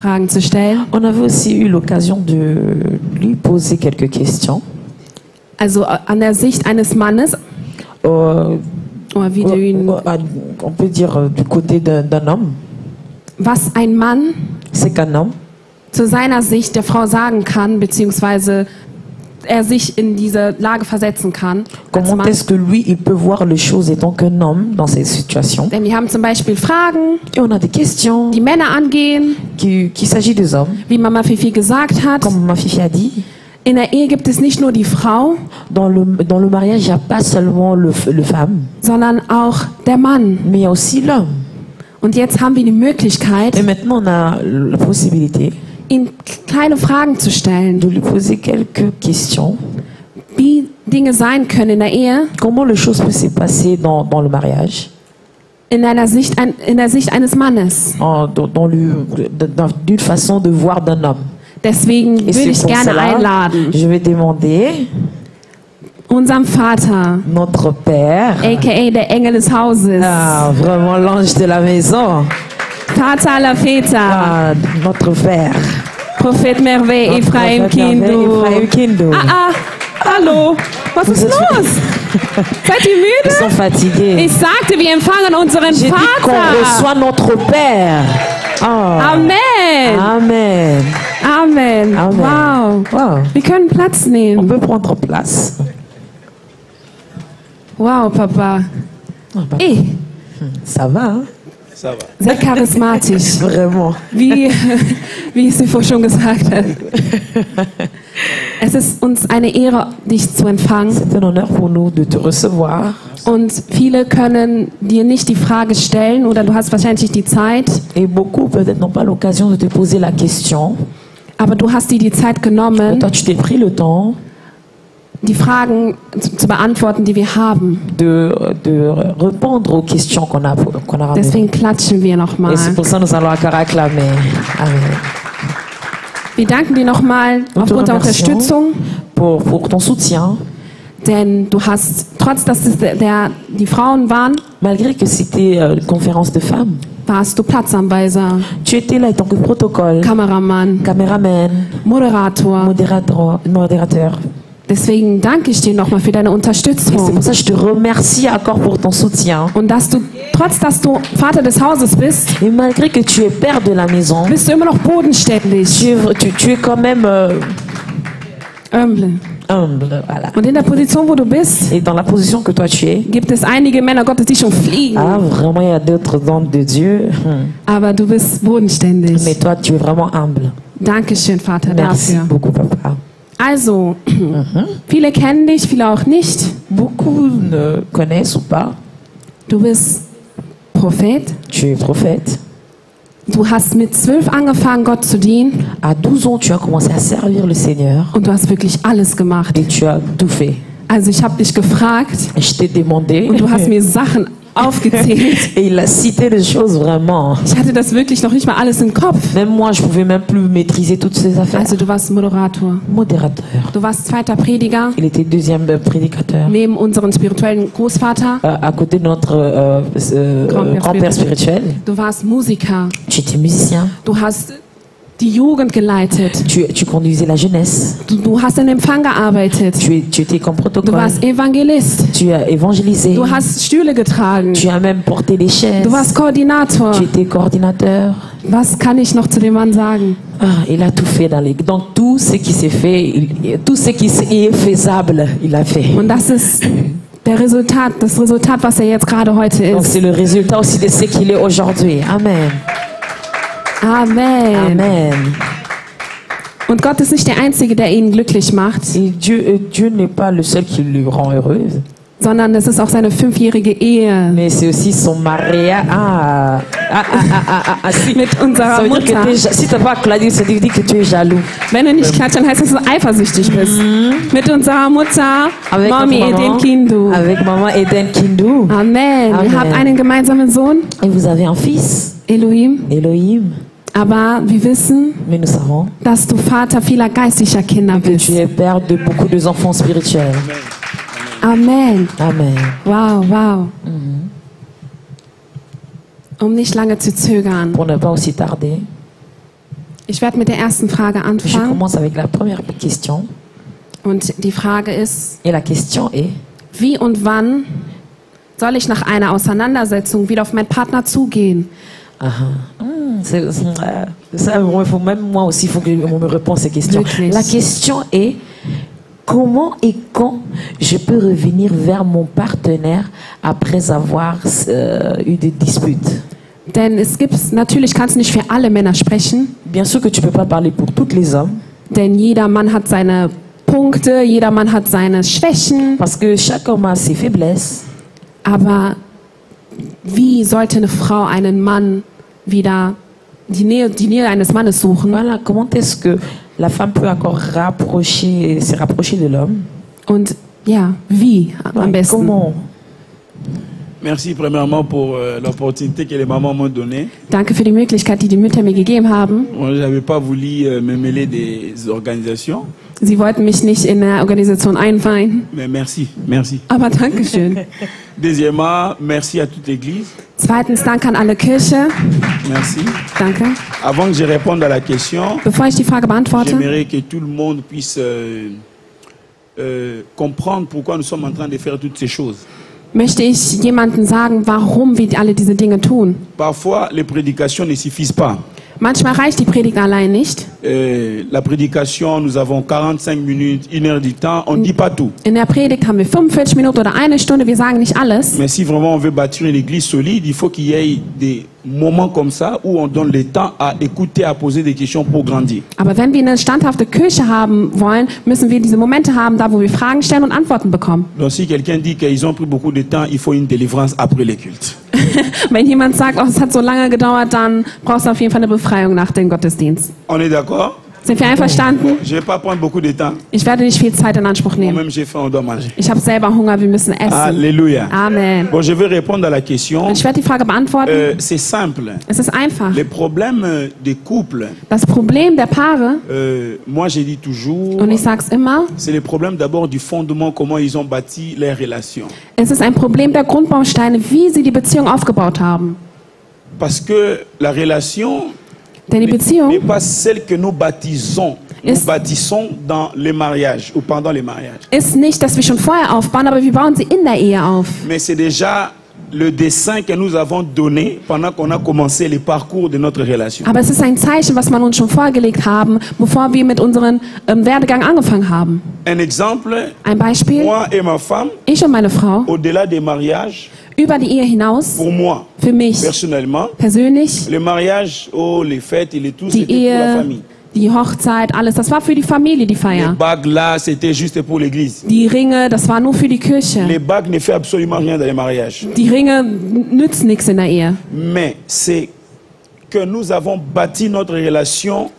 Fragen zu stellen. On avait aussi eu l'occasion de lui poser quelques questions. Also an der Sicht eines Mannes, wie du ihn, on peut dire du côté d'un homme. was ein Mann C'est qu'un homme, zu seiner Sicht der Frau sagen kann, beziehungsweise er sich in diese Lage versetzen kann. als comment Mann. est-ce que lui, il peut voir les choses étant qu'un homme dans ces situations. Denn wir haben zum Beispiel Fragen, Et on a des questions die Männer angehen, qu'il s'agit des hommes. wie Mama Fifi gesagt hat. Comme ma Fifi a dit, In der Ehe gibt es nicht nur die Frau, dans le mariage, il n'y a pas seulement le femme, sondern auch der Mann. mais il y a aussi l'homme. Und jetzt haben wir die Möglichkeit, Et maintenant, on a la possibilité ihm kleine Fragen zu stellen, de lui poser quelques questions. wie Dinge sein können in der Ehe, Comment les choses peuvent se passer dans le mariage, in der Sicht eines Mannes. d'une façon de voir d'un homme. Deswegen Et würde c'est ich pour gerne cela, einladen, je vais demander unserem Vater, notre Père, a.k.a. der Engel des Hauses, vraiment l'ange de la maison, Vater aller Väter, notre Père, Prophet Merve notre Ephraim prophète Kindu. Ephraim Kindu. Hallo, was ist los? Seid ihr Ils sont müde? fatigués. Ich sagte, wir empfangen unseren J'ai dit qu'on Vater. reçoit notre Père. Oh. Amen. Amen. Amen. Amen. Wow. Wow. Wir können Platz On nehmen. peut prendre place. Wow, Papa. Ah, bah, ça va, hein? Ça va. Sehr charismatisch, Vraiment. wie Sifo schon gesagt hat. Es ist uns eine Ehre, dich zu empfangen. C'est un honneur pour nous de te recevoir. Und viele können dir nicht die Frage stellen oder du hast wahrscheinlich nicht die Zeit, Et beaucoup peut-être n'ont pas l'occasion de te poser la question. aber du hast dir die Zeit Mais genommen, toi, tu t'es pris le temps die Fragen zu beantworten, die wir haben. de répondre aux questions qu'on a ramenées. Deswegen klatschen wir nochmal. Et c'est pour ça que nous allons encore acclamer. Amen. Wir danken dir nochmal Nous te aufgrund der remercions Unterstützung, pour ton soutien. denn du hast, trotz dass es die Frauen waren, Malgré que c'était une conférence de femmes, warst du Platzanweiser, tu étais là en tant que protocole, Kameramann, caméraman, Moderator. modérateur. Deswegen danke ich dir nochmal für deine Et c'est Unterstützung. pour ça que je te remercie encore pour ton soutien. Und dass du, trotz dass du Vater des Hauses bist, Et malgré que tu es père de la maison, bist du immer noch bodenständig. tu es quand même Humble. humble. Voilà. Und in der Position, wo du bist, Et dans la position que toi tu es, gibt es einige Männer Gottes, die schon fliegen. vraiment il y a d'autres hommes de Dieu. Aber du bist bodenständig. Mais toi tu es vraiment humble. Dankeschön, Vater, Merci dafür. beaucoup papa. Also, viele kennen dich, viele auch nicht. Beaucoup ne connaissent ou pas. Du bist Prophet. Tu es prophète. Du hast mit 12 angefangen, Gott zu dienen. À 12 ans tu as commencé à servir le Seigneur Und du hast wirklich alles gemacht. et tu as tout fait. Also ich habe dich gefragt Et je t'ai demandé und du hast mir Sachen aufgezählt. et il a cité des choses vraiment. Ich hatte das wirklich noch nicht mal alles im Kopf. Même moi je pouvais même plus maîtriser toutes ces affaires. Also du warst Moderator. Modérateur. Du warst zweiter Prediger Il était deuxième prédicateur. neben unserem spirituellen Großvater. À côté de notre grand-père spirituel, Du warst Musiker. tu étais musicien, Du hast die Jugend geleitet. tu conduisais la jeunesse, Du hast in Empfang gearbeitet. tu étais comme Du protocole, warst Evangelist. tu as évangélisé, Du hast Stühle getragen. tu as même porté les chaises, Du warst Koordinator. tu étais coordinateur. Was kann ich noch zu dem Mann sagen? Il a tout fait donc tout ce qui s'est fait, tout ce qui est faisable, il a fait. Und das ist das Resultat, was er jetzt gerade heute Donc ist. c'est le résultat aussi de ce qu'il est aujourd'hui. Amen. Amen. Amen. Und Gott ist nicht der Einzige, der ihn glücklich macht, Et Dieu n'est pas le seul qui lui rend heureuse, sondern es ist auch seine 5-jährige Ehe mais c'est aussi son mariage. Si. mit unserer Ça veut dire que Mutter. si tu n'as pas claudé, ça veut dire que tu es jaloux. Wenn du nicht klatscht, dann heißt das, dass du eifersüchtig bist. Mit unserer Mutter, Avec Mami notre Eden maman, Kindu. avec maman Eden Kindu. Amen. Amen. Ihr habt einen gemeinsamen Sohn, Et vous avez un fils, Elohim. Elohim. Aber wir wissen, Mais nous savons dass du Vater vieler geistlicher Kinder que bist. tu es père de beaucoup d'enfants spirituels. Amen. Amen. Wow, wow. Um nicht lange zu zögern. Pour ne pas aussi tarder, Ich werde mit der ersten Frage Je anfangen. commence avec la première question. Und die Frage ist, Et la question est, wie und wann soll ich nach einer Auseinandersetzung wieder auf meinen Partner zugehen? Ça, même moi aussi, il faut que on me réponde à ces questions. Wirklich. La question est, comment et quand je peux revenir vers mon partenaire après avoir eu des disputes? Denn es gibt, natürlich kannst du nicht für alle Männer sprechen, Bien sûr que tu peux pas parler pour tous les hommes, denn jeder Mann hat seine Punkte, jeder Mann hat seine Schwächen. parce que chaque homme a ses faiblesses. Aber wie sollte eine Frau einen Mann wieder die Nähe eines Mannes suchen? Voilà, comment est-ce que la femme peut encore se rapprocher de l'homme? Und ja, wie am besten? Comment? Merci premièrement pour l'opportunité que les mamans m'ont donnée. Danke für die Möglichkeit, die die Mütter mir gegeben haben. Moi, je n'avais pas voulu me mêler des organisations, Sie wollten mich nicht in der Organisation einweihen, mais merci, merci. aber Dankeschön. Deuxièmement, merci à toute l'Église. Zweitens, danke an alle Kirche. Merci. Danke. Avant que je réponde à la question, Bevor ich die Frage beantworte, j'aimerais que tout le monde puisse comprendre pourquoi nous sommes en train de faire toutes ces choses. möchte ich jemandem sagen, warum wir alle diese Dinge tun. Parfois, les prédications ne suffisent pas. Manchmal reicht die Predigt allein nicht. La prédication, nous avons 45 minutes, 1 heure du temps, on ne dit pas tout. In der Predigt haben wir 45 Minuten oder eine Stunde, wir sagen nicht alles. Mais si vraiment on veut bâtir une église solide, il faut qu'il y ait des moments comme ça où on donne le temps à écouter, à poser des questions pour grandir. Aber wenn wir eine standhafte Kirche haben wollen, müssen wir diese Momente haben, da wo wir Fragen stellen und Antworten bekommen. Donc si quelqu'un dit qu'ils ont pris beaucoup de temps, il faut une délivrance après les cultes. Wenn jemand sagt, oh, es hat so lange gedauert, dann brauchst du auf jeden Fall eine Befreiung nach dem Gottesdienst. On est d'accord? Sind wir einverstanden? Je ne vais pas prendre beaucoup de temps. Ich werde nicht viel Zeit in Anspruch nehmen. Moi-même j'ai faim, on doit manger. Ich habe selber Hunger, wir müssen essen. Alléluia. Amen. Bon, je vais répondre à la question. Ich werde die Frage beantworten. C'est simple. Es ist einfach. Les problèmes des couples, Das Problem der Paare, moi j'ai dit toujours, und ich sage es immer, c'est le problème d'abord du fondement, comment ils ont bâti les relations. es ist ein Problem der Grundbausteine, wie sie die Beziehung aufgebaut haben. Parce que la relation Denn die n'est Beziehung pas celle que nous bâtissons. Nous bâtissons dans les mariages ou pendant les mariages. ist nicht, dass wir schon vorher aufbauen, aber wir bauen sie in der Ehe auf. Mais c'est déjà le dessin que nous avons donné pendant qu'on a commencé le parcours de notre relation. Aber es ist ein Zeichen, was man uns schon vorgelegt haben, bevor wir mit unserem Werdegang angefangen haben. Un exemple, Ein Beispiel, moi et ma femme, ich und meine Frau, au-delà des mariages, über die Ehe hinaus, pour moi, für mich personnellement, persönlich, le mariage, oh, les fêtes et les tout, die c'était pour la Ehe, famille. die Hochzeit, alles, das war für die Familie, die Les Feier. bagues là, c'était juste pour l'église. Die Ringe, das war nur für die Kirche. Les bagues ne font absolument rien dans les mariages. Die Ringe nützen nichts in der Ehe. Mais c'est que nous avons bâti notre relation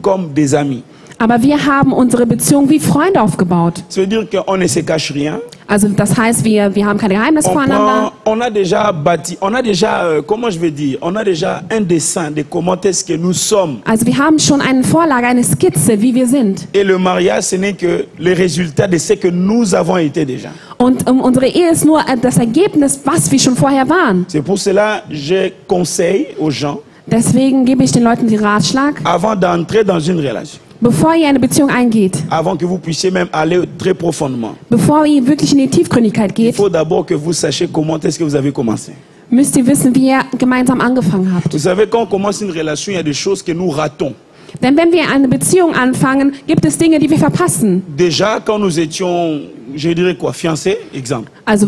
comme des amis. Aber wir haben unsere Beziehung wie Freunde aufgebaut. Ça veut dire qu'on ne se cache rien. Also das heißt, wir haben keine Geheimnisse voreinander. On a déjà bâti, on a déjà, comment je vais dire, on a déjà un dessin de comment est-ce que nous sommes. Also wir haben schon eine Vorlage, eine Skizze, wie wir sind. Et le mariage, ce n'est que le résultat de ce que nous avons été déjà. Und unsere Ehe ist nur das Ergebnis, was wir schon vorher waren. C'est pour cela que je conseille aux gens, Deswegen gebe ich den Leuten den Ratschlag, avant d'entrer dans une relation, bevor ihr eine Beziehung eingeht, avant que vous puissiez même aller très profondément, bevor ihr wirklich in die Tiefgründigkeit il geht, faut d'abord que vous sachiez comment est-ce que vous avez commencé. müsst ihr wissen, wie ihr gemeinsam angefangen habt. Vous savez, quand on commence une relation, il y a des choses que nous ratons. Denn wenn wir eine Beziehung anfangen, gibt es Dinge, die wir verpassen. Déjà, quand nous étions, je dirais quoi, fiancés, exemple. Also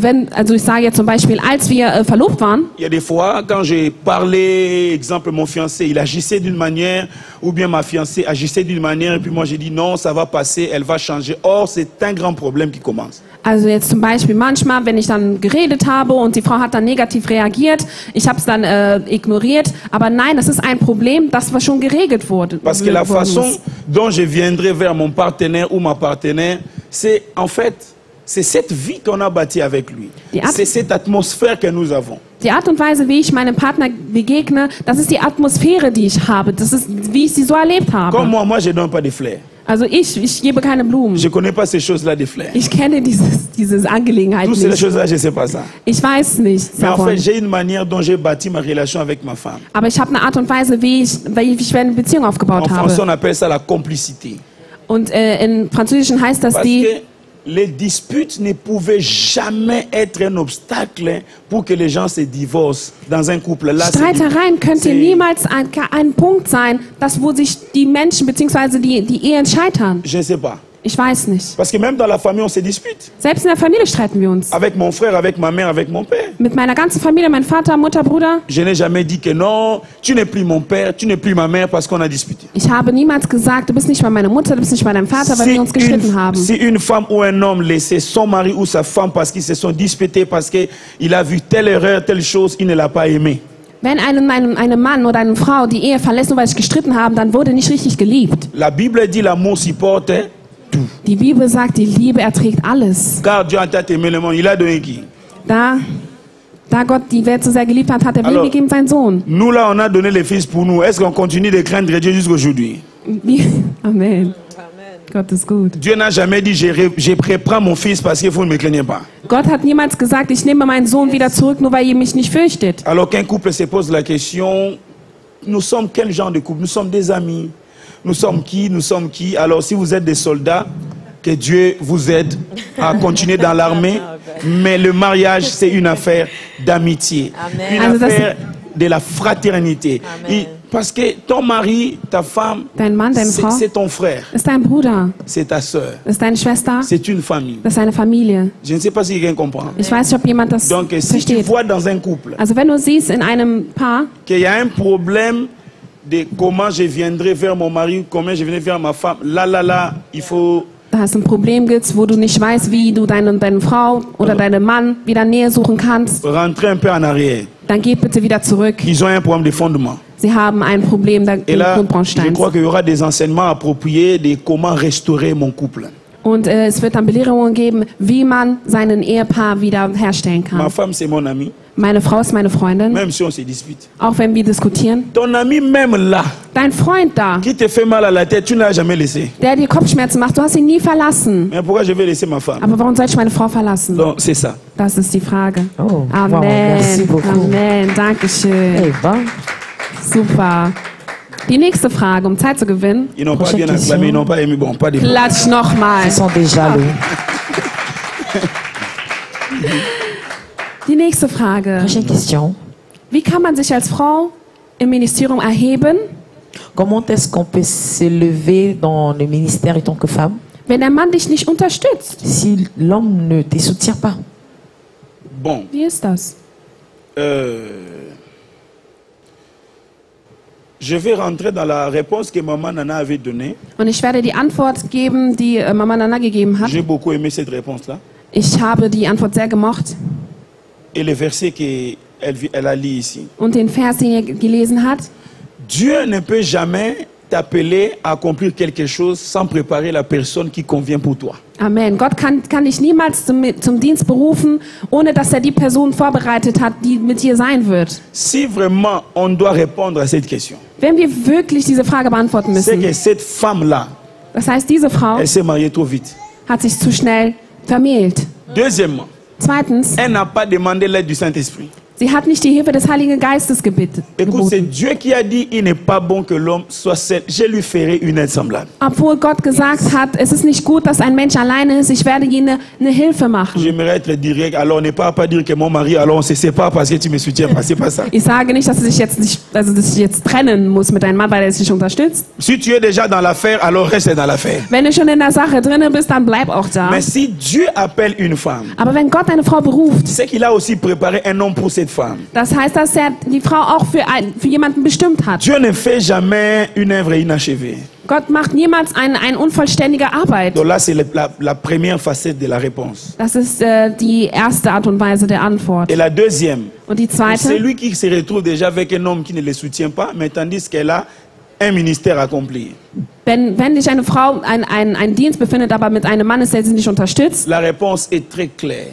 ich sage jetzt zum Beispiel, als wir verlobt waren, Il y a des fois, quand j'ai parlé, exemple, mon fiancé, il agissait d'une manière, ou bien ma fiancée agissait d'une manière, et puis moi j'ai dit non, ça va passer, elle va changer. Or, c'est un grand problème qui commence. also jetzt zum Beispiel manchmal, wenn ich dann geredet habe und die Frau hat dann negativ reagiert, ich habe es dann ignoriert, aber nein, das ist ein Problem, das was schon geregelt wurde. Parce que la façon dont je viendrai vers mon partenaire ou ma partenaire, c'est en fait, c'est cette vie qu'on a bâtie avec lui. C'est cette atmosphère que nous avons. Die Art und Weise, wie ich meinem Partner begegne, das ist die Atmosphäre, die ich habe. Das ist, wie ich sie so erlebt habe. Comme moi je donne pas de fleurs. Also ich gebe keine Blumen. Je ne connais pas ces choses-là des fleurs. Ich kenne diese Angelegenheit Toutes ces nicht. choses-là, je ne sais pas ça. Ich weiß nichts Mais en davon. fait, j'ai une manière dont j'ai bâti ma relation avec ma femme. Aber ich habe eine Art und Weise, wie ich eine Beziehung En aufgebaut français, habe. on appelle ça la complicité. Und in Französischen heißt das Parce die... que les disputes ne pouvaient jamais être un obstacle pour que les gens se divorcent dans un couple. Là, Streitereien könnte c'est- niemals ein Punkt sein, wo sich die Menschen bzw. die Ehen scheitern. Je ne sais pas. Ich weiß nicht. Parce que même dans la famille, on se dispute. Selbst in der Familie streiten wir uns. Avec mon frère, avec ma mère, avec mon père. Mit meiner ganzen Familie, mein Vater, Mutter, Bruder. Je n'ai jamais dit que non, tu n'es plus mon père, tu n'es plus ma mère parce qu'on a disputé. Ich habe niemals gesagt, du bist nicht mal meine Mutter, du bist nicht mal dein Vater, weil wir uns gestritten haben. Si une femme ou un homme laissait son mari ou sa femme parce qu'ils se sont disputés, parce qu'il a vu telle erreur, telle chose, il ne l'a pas aimé. Wenn ein Mann oder eine Frau die Ehe verlässt, nur weil sie gestritten haben, dann wurde nicht richtig geliebt. La Bible dit l'amour supporte tout. Die Bibel sagt, die Liebe erträgt alles. Car Dieu a tant aimé le monde, il a donné qui? Da Gott die Welt so sehr geliebt hat, hat er Alors, gegeben seinen Sohn. Nous là, on a donné les fils pour nous. Est-ce qu'on continue de craindre Dieu jusqu'aujourd'hui? Amen. Gott ist gut. Dieu n'a jamais dit je reprends mon fils parce que vous ne me craignez pas. Gott hat niemals gesagt, ich nehme meinen Sohn wieder zurück, nur weil ihr mich nicht fürchtet. Alors qu'un couple se pose la question, nous sommes quel genre de couple? Nous sommes des amis. Nous sommes qui? Nous sommes qui? Alors si vous êtes des soldats, que Dieu vous aide à continuer dans l'armée. Mais le mariage, c'est une affaire d'amitié. Une Also das- affaire de la fraternité. Parce que ton mari, ta femme, Dein Mann, deine Frau c'est ton frère, ist dein Bruder, c'est ta soeur, ist deine Schwester, c'est une famille. das ist eine Familie. Je ne sais pas si quelqu'un comprend. Ich weiß nicht, ob jemand das Donc si tu versteht. vois dans un couple Also wenn du siehst in einem Paar, qu'il y a un problème de comment je viendrai vers mon mari, comment je viendrai vers ma femme, là, il faut... da es ein Problem gibt, wo du nicht weißt, wie du deine Frau oder deinen Mann wieder Nähe suchen kannst, rentrer un peu en arrière. dann geht bitte wieder zurück. Ils ont un problème de fondement. Sie haben ein Problem Et im là, je Grundbaustein. crois qu'il y aura des enseignements appropriés de comment restaurer mon couple. Und es wird dann Belehrungen geben, wie man seinen Ehepaar wieder herstellen Ma kann. femme, c'est mon amie, Meine Frau ist meine Freundin, même si on se dispute. auch wenn wir diskutieren. Ton ami même là, Dein Freund da, qui te fait mal à la tête, tu ne l'as jamais laissé. der dir Kopfschmerzen macht, du hast ihn nie verlassen. Mais pourquoi je vais laisser ma femme? Aber warum soll ich meine Frau verlassen? Donc, c'est ça. Das ist die Frage. Oh, wow, Amen. merci beaucoup. Amen. Dankeschön. Eh ben, Super. Die nächste Frage, um Zeit zu gewinnen. Ils n'ont pas Prochaine bien acclamé, ils n'ont pas aimé. Bon, pas des Klatsch nochmal. ils sont des jaloux. Die nächste Frage. Prochaine question. Wie kann man sich als Frau im Ministerium erheben, Comment est-ce qu'on peut se lever dans le ministère en tant que femme wenn der Mann dich nicht unterstützt? si l'homme ne te soutient pas? Bon, Wie ist das? je vais rentrer dans la réponse que Maman Nana avait donnée. Und ich werde die Antwort geben, die Mama Nana gegeben hat. J'ai beaucoup aimé cette réponse-là. Ich habe die Antwort sehr gemocht. Et le verset qu'elle a lu ici. Und den Vers, den er gelesen hat. Dieu ne peut jamais t'appeler à accomplir quelque chose sans préparer la personne qui convient pour toi. Amen. Gott kann dich niemals zum Dienst berufen, ohne dass er die Person vorbereitet hat, die mit dir sein wird. Si vraiment on doit répondre à cette question, Wenn wir wirklich diese Frage beantworten c'est müssen, que cette femme-là, das heißt, diese Frau elle s'est mariée trop vite. hat sich zu schnell vermählt. Deuxièmement, Zweitens, elle n'a pas demandé l'aide du Saint-Esprit. sie hat nicht die Hilfe des Heiligen Geistes Écoute, c'est geboten. Dieu qui a dit, il n'est pas bon que l'homme soit seul. Je lui ferai une aide semblable. Obwohl Gott gesagt hat, es ist nicht gut, dass ein Mensch alleine ist, ich werde ihm eine Hilfe machen. J'aimerais être direct. Alors, ne pas dire que mon mari, alors on se sépare parce que tu me soutiens pas. C'est pas ça. Ich sage nicht, dass ich jetzt trennen muss mit deinem Mann, weil er dich unterstützt. Si tu es déjà dans l'affaire, alors reste dans l'affaire. Wenn du schon in der Sache drinnen bist, dann bleib auch da. Mais si Dieu appelle une femme, Aber wenn Gott eine Frau beruft, c'est qu'il a aussi préparé un homme pour cette femme. das heißt, dass er die Frau auch für jemanden bestimmt hat. Dieu ne fait jamais une œuvre inachevée. Gott macht niemals eine unvollständige Arbeit. Donc là, c'est la première facette de la réponse. Das ist die erste Art und Weise der Antwort. Et la deuxième, Und die zweite, c'est lui qui se retrouve déjà avec un homme qui ne le soutient pas, mais tandis qu'elle a un ministère accompli. wenn sich eine Frau einen Dienst befindet, aber mit einem Mann ist, der sie nicht unterstützt, La réponse est très claire.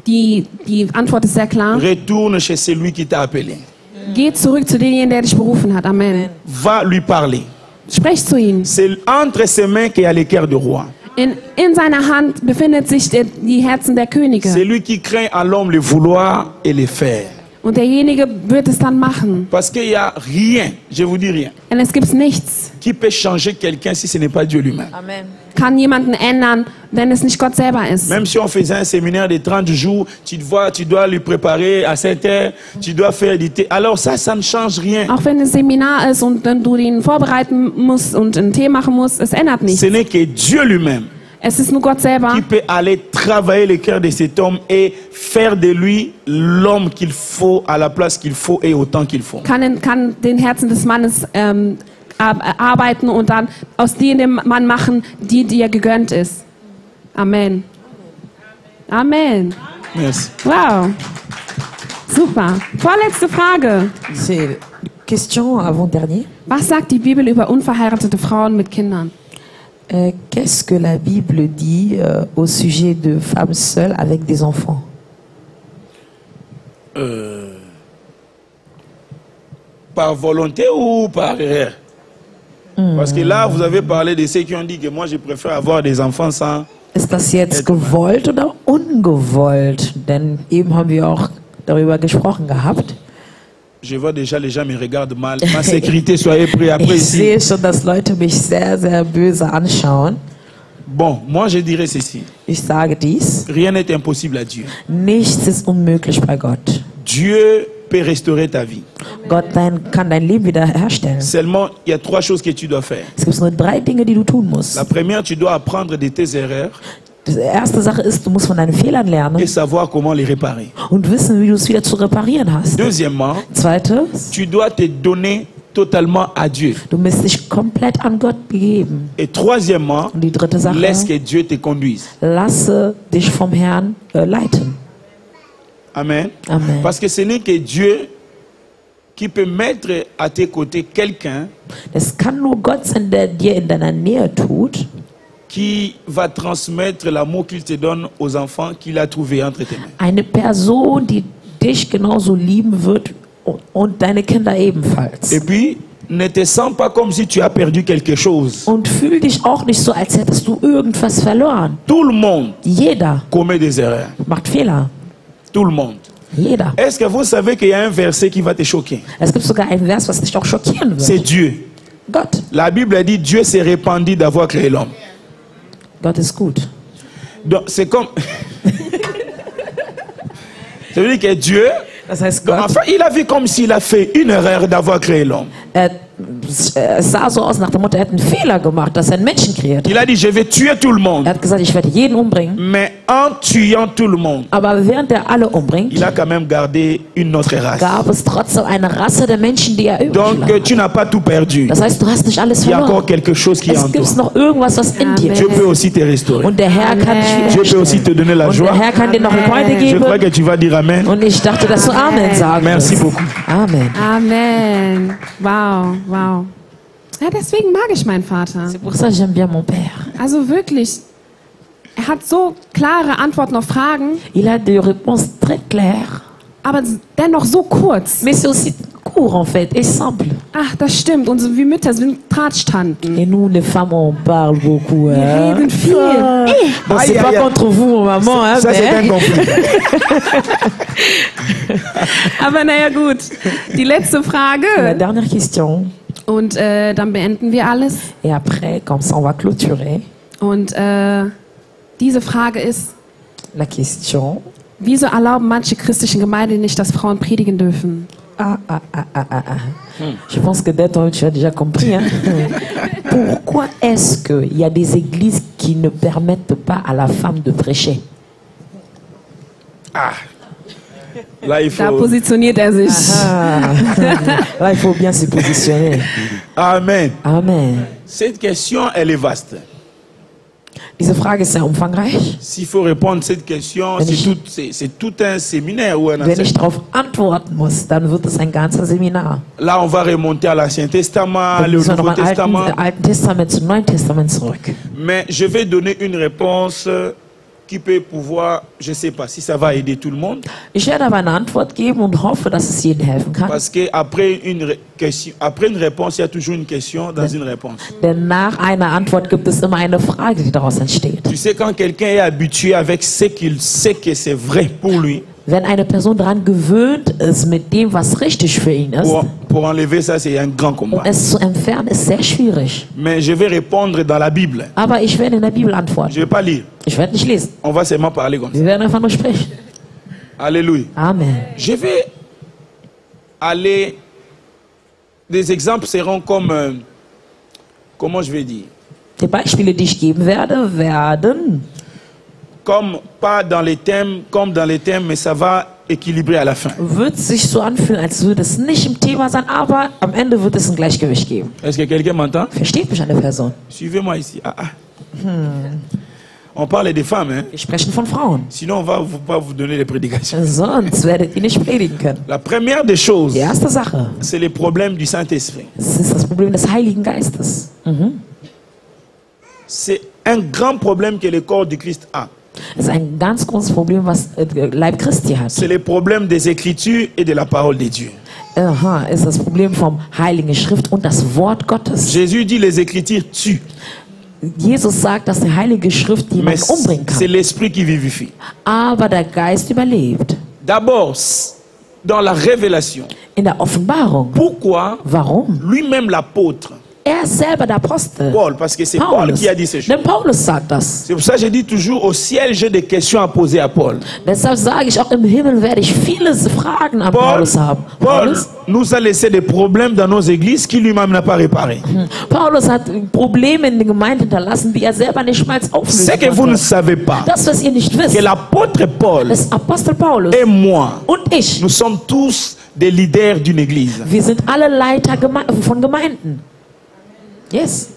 die Antwort ist sehr klar. Retourne chez celui qui t'a appelé. Geh zurück zu demjenigen, der dich berufen hat. Amen. Va lui parler. Sprecht zu ihm. C'est entre ses mains qu'il y a les cœurs de roi. In seiner Hand befindet sich die Herzen der Könige. C'est lui qui craint à l'homme le vouloir et le faire. Und derjenige wird es dann machen. Parce qu'il n'y a rien, je vous dis rien, Denn es gibt nichts, qui peut changer quelqu'un si ce n'est pas Dieu lui-même. Amen. kann jemanden ändern, wenn es nicht Gott selber ist. Même si on faisait un séminaire de 30 jours, tu dois lui préparer à 7 heures, tu dois faire du thé. Alors ça ne change rien. Auch wenn es Seminar ist und dann du ihn vorbereiten musst und einen Tee machen musst, es ändert nichts. Ce n'est que Dieu lui-même Es ist nur Gott selber, qui peut aller travailler le cœur de cet homme et faire de lui l'homme qu'il faut, à la place qu'il faut et au temps qu'il faut. kann den Herzen des Mannes arbeiten und dann aus dem Mann machen, die dir gegönnt ist. Amen. Amen. Merci. Wow. Super. Vorletzte Frage. C'est question avant-dernier. Was sagt die Bibel über unverheiratete Frauen mit Kindern? Qu'est-ce que la Bible dit au sujet de femmes seules avec des enfants? Par volonté ou par erreur? Parce que là, vous avez parlé de ceux qui ont dit que moi, je préfère avoir des enfants sans... Ist das jetzt gewollt oder ungewollt? Denn eben haben wir auch darüber gesprochen gehabt. Je vois déjà les gens me regardent mal. Ma sécurité, soyez prêts après Ich ici. sehe schon, dass Leute mich sehr, sehr böse anschauen. Bon, moi je dirais ceci. Ich sage dies. Rien n'est impossible à Dieu. Nichts ist unmöglich bei Gott. Dieu peut restaurer ta vie. Gott kann dein Leben wiederherstellen. Seulement, il y a 3 choses que tu dois faire. Es gibt nur 3 Dinge, die du tun musst. La première, tu dois apprendre de tes erreurs Die erste Sache ist, du musst von deinen Fehlern lernen et savoir comment les réparer. und wissen, wie du es wieder zu reparieren hast. Deuxièmement, Zweites, tu dois te donner totalement à Dieu. du musst dich komplett an Gott begeben. Et troisièmement, Und die dritte Sache, laisse que Dieu te conduise. lasse dich vom Herrn leiten. Amen. Amen. Parce que ce n'est que Dieu qui peut mettre à tes côtés quelqu'un Es kann nur Gott sein, der dir in deiner Nähe tut, qui va transmettre l'amour qu'il te donne aux enfants qu'il a trouvé entre tes mains. eine Person, die dich genauso lieben wird und deine Kinder ebenfalls. Et puis, ne te sens pas comme si tu as perdu quelque chose. Und fühl dich auch nicht so, als hättest du irgendwas verloren. Tout le monde Jeder commet des erreurs. macht Fehler. Tout le monde. Jeder. Est-ce que vous savez qu'il y a un verset qui va te choquer? Es gibt sogar ein Vers, was dich auch schockieren C'est wird. Dieu. Gott. La Bible dit Dieu s'est répandu d'avoir créé l'homme. Gott ist gut. Donc, c'est comme... Ça veut dire que Dieu... Das heißt, Donc, Gott enfin, il a vu comme s'il a fait une erreur d'avoir créé l'homme. es sah so aus nach dem Motto, er hat einen Fehler gemacht, dass er einen Menschen kreiert. Il a dit, je vais tuer tout le monde. Er hat gesagt, ich werde jeden umbringen. Mais en tuant tout le monde, Aber während er alle umbringt, il a quand même gardé une autre race. gab es trotzdem eine Rasse der Menschen, die er übrig Donc, lag. tu n'as pas tout perdu. Das heißt, du hast nicht alles Il y a encore verloren. quelque chose qui est en Es toi. gibt noch irgendwas, was in dir Dieu ist. peut aussi te restaurer. Und der Herr kann dich Dieu peut aussi wiederherstellen. te donner la Und joie. der Herr kann dir noch eine Freude Je geben. crois que tu vas dire Amen. Und ich dachte, dass du Amen sagen Merci wirst. beaucoup. Amen. Amen. Wow, wow. Ja, deswegen mag ich meinen Vater. C'est pour ça que j'aime bien mon père. Also wirklich, er hat so klare Antworten auf Fragen, Il a des réponses très claires. aber dennoch so kurz. Mais c'est aussi court en fait et simple. Ach, das stimmt. Und so wie Mütter sind Tratschtanten. Et nous, les femmes, on parle beaucoup. Wir Hein? reden viel. Bon, c'est Aïe, pas aïe, aïe. contre vous, maman. Hein, Ça, c'est un mais... conflit. Aber naja, gut. Die letzte La Frage. dernière question. Und dann beenden wir alles. Et après, comme ça, on va clôturer. Und diese Frage ist, La question. wieso erlauben manche christlichen Gemeinden nicht, dass Frauen predigen dürfen? Je pense que dès toi, tu as déjà compris. Hein? Pourquoi est-ce qu'il y a des églises qui ne permettent pas à la femme de prêcher? Ah. Là, il Da faut... positioniert er sich. Ah. Là, il faut bien se positionner. Amen. Amen. Cette question, elle est vaste. Diese Frage ist sehr umfangreich. S'il faut répondre à cette question, Wenn ich- c'est tout un séminaire ou un Wenn ich enseignement. darauf antworten muss, dann wird es ein ganzer Seminar. Là, on va remonter à l'Ancien Testament, Wir le müssen Nouveau nochmal Testament. Alten Testament zum Neuen Testament zurück. Mais je vais donner une réponse qui peut pouvoir, je ne sais pas si ça va aider tout le monde, Ich werde aber eine Antwort geben und hoffe, dass es jedem helfen kann. parce qu'après après une réponse, il y a toujours une question dans une réponse. Denn nach einer Antwort gibt es immer eine Frage, die daraus entsteht. Tu sais, quand quelqu'un est habitué avec ce qu'il sait que c'est vrai pour lui, Wenn eine Person daran gewöhnt ist mit dem, was richtig für ihn ist, pour enlever ça, c'est un grand combat. und es zu entfernen, ist sehr schwierig. Mais je vais répondre dans la Bible. Aber ich werde in der Bibel Je antworten. ne vais pas lire. Ich werde nicht lesen. On va seulement parler comme ça. Wir werden einfach nur sprechen. Alléluia. Amen. Je vais aller... Des exemples seront comme... comment je vais dire? Die Beispiele, die ich geben werde, werden Comme pas dans les thèmes, comme dans les thèmes, mais ça va équilibrer à la fin. wird sich so anfühlen, als würde es nicht im Thema sein, aber am Ende wird es ein Gleichgewicht geben. Est-ce que quelqu'un m'entend? Versteht mich eine Person? Suivez-moi ici. On parle des femmes, hein? Wir sprechen von Frauen. Sinon on va pas vous donner des prédications. Sonst werdet ihr nicht predigen können. La première des choses, Die erste Sache, c'est les problèmes du Saint-Esprit. es ist das Problem des Heiligen Geistes. C'est un grand problème que le corps du Christ a. Das ist ein ganz großes Problem, was Leib Christi hat. C'est le problème des Écritures et de la parole de Dieu. Aha, ist das Problem vom Heiligen Schrift und das Wort Gottes. Jésus dit les Écritures tuent, Jesus sagt, dass die Heilige Schrift mais jemanden umbringen c'est kann. l'Esprit qui vivifie. Aber der Geist überlebt. D'abord, dans la révélation. In der Offenbarung. Pourquoi Warum? lui-même l'apôtre, Er ist selber der Apostel. Paul, parce que c'est Paul Paulus. qui a dit ces choses. Denn Paulus sagt das. C'est pour ça que je dis toujours au ciel, j'ai des questions à poser à Paul. Deshalb sage ich, auch im Himmel werde ich viele Fragen an Paul, Paulus haben. Paul nous a laissé des problèmes dans nos églises qu'il lui-même n'a pas réparé. Paulus hat Probleme in den Gemeinden hinterlassen, die er selber nicht mal auflösen C'est que vous ne konnte. savez pas Das, was ihr nicht wisst, que l'apôtre Paul ist Apostel Paulus et moi, und ich. nous sommes tous des leaders d'une église. Wir sind alle Leiter von Gemeinden. Yes.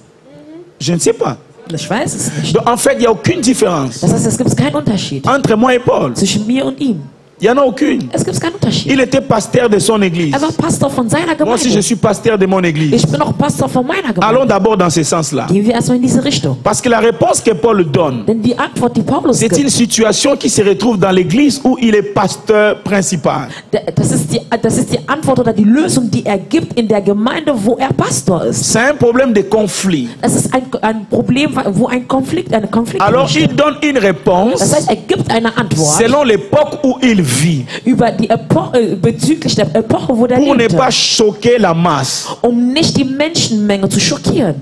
Je ne sais pas. Ich weiß es nicht. Donc, en fait, il n'y a aucune différence Das heißt, es gibt keinen Unterschied entre moi et Paul. zwischen mir und ihm. Il n'y en a aucune. Es gibt keinen Unterschied. Il était pasteur de son église. Er war Pastor von seiner Moi aussi, je Gemeinde. suis pasteur de mon église. Ich bin auch Pastor von meiner Allons Gemeinde. d'abord dans ce sens-là. Gehen wir erstmal in diese Richtung. Parce que la réponse que Paul donne, Denn die Antwort, die Paulus c'est une gibt, situation qui se retrouve dans l'église où il est pasteur principal. das ist die Antwort oder die Lösung, die er gibt in der Gemeinde, wo er Pastor ist. C'est un problème de conflit. Es ist ein Problem, wo ein Konflikt Alors il entsteht. donne une Das réponse heißt, er gibt eine Antwort selon l'époque où il vit, über die Epoche, bezüglich der Epoche, wo der pour ne lebte, pas choquer la masse. nicht die Menschenmenge zu schockieren.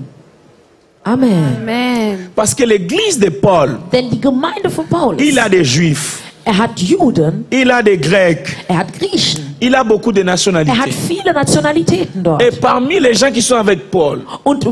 Amen. Amen. Parce que l'église de Paul, Denn die Gemeinde von Paulus, il a des juifs, er hat Juden, il a des grecs, er hat Griechen, il a beaucoup de er hat nationalités. viele Nationalitäten dort. Et parmi les gens qui sont avec Paul, Und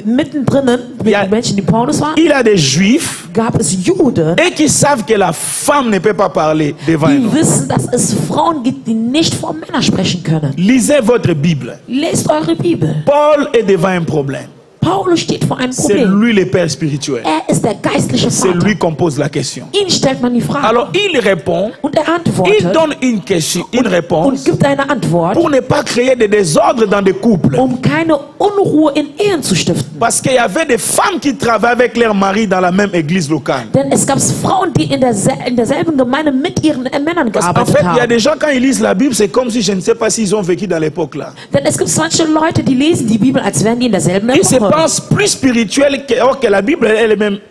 mittendrin, mit Ja. den Menschen, die Paulus waren, il a des juifs gab es Juden, et qui savent que la femme ne peut pas parler devant un die homme. wissen, dass es Frauen gibt, die nicht vor Männern sprechen können. Lisez votre Bible. Lest eure Bibel. Paul est devant un problème. Paulus steht vor einem C'est Problem. lui le père spirituel. Er ist der geistliche C'est Vater. lui qu'on pose la question. Ihn stellt man die Frage. Alors il répond, Und er il antwortet donne une question, une und réponse gibt eine Antwort, pour ne pas créer de désordre dans des couples. keine Unruhe in Ehen zu stiften. Parce qu'il y avait des femmes qui travaillaient avec leur mari dans la même église locale. Denn es gab Frauen, die in derselben Gemeinde mit ihren Männern Parce qu'en gearbeitet fait, il y a haben. des gens, quand ils lisent la Bible, c'est comme si je ne sais pas s'ils ont vécu dans l'époque là. Denn es gibt manche Leute, die lesen die Bibel, als wären die in derselben Ils se Epoche. pensent plus spirituels or que la Bible,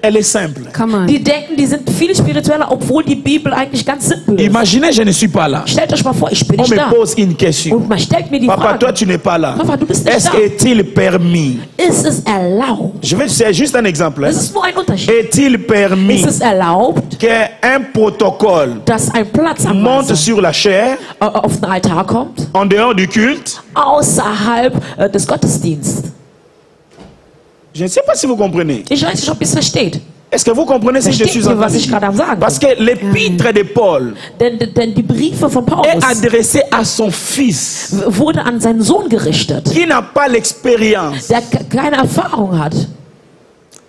elle est simple. Come on. Die denken, die sind viel spiritueller, obwohl die Bibel eigentlich ganz simpel ist. Imaginez, je ne suis pas là. Stellt euch mal vor, ich bin On nicht me da. pose une question. Und man stellt mir die Papa, toi, Frage, tu n'es pas là. Papa, du bist nicht Est-ce da. est-il permis? Ist es erlaubt? C'est juste un exemple. hein. Das ist nur ein Unterschied. Est-il permis Ist es erlaubt, qu'un protocole dass ein Platz am monte sur la chair auf den Altar kommt, en dehors du culte? außerhalb des Gottesdienstes? Je ne sais pas si vous comprenez. Ich weiß nicht, ob ihr es versteht. Est-ce que vous comprenez ce que je Versteht suis en ihr, train was de ich dire? gerade am Sagen Parce bin? que l'épître de Paul Denn die Briefe von est Paulus adressée à son fils wurde an seinen Sohn gerichtet, qui n'a pas l'expérience. der keine Erfahrung hat.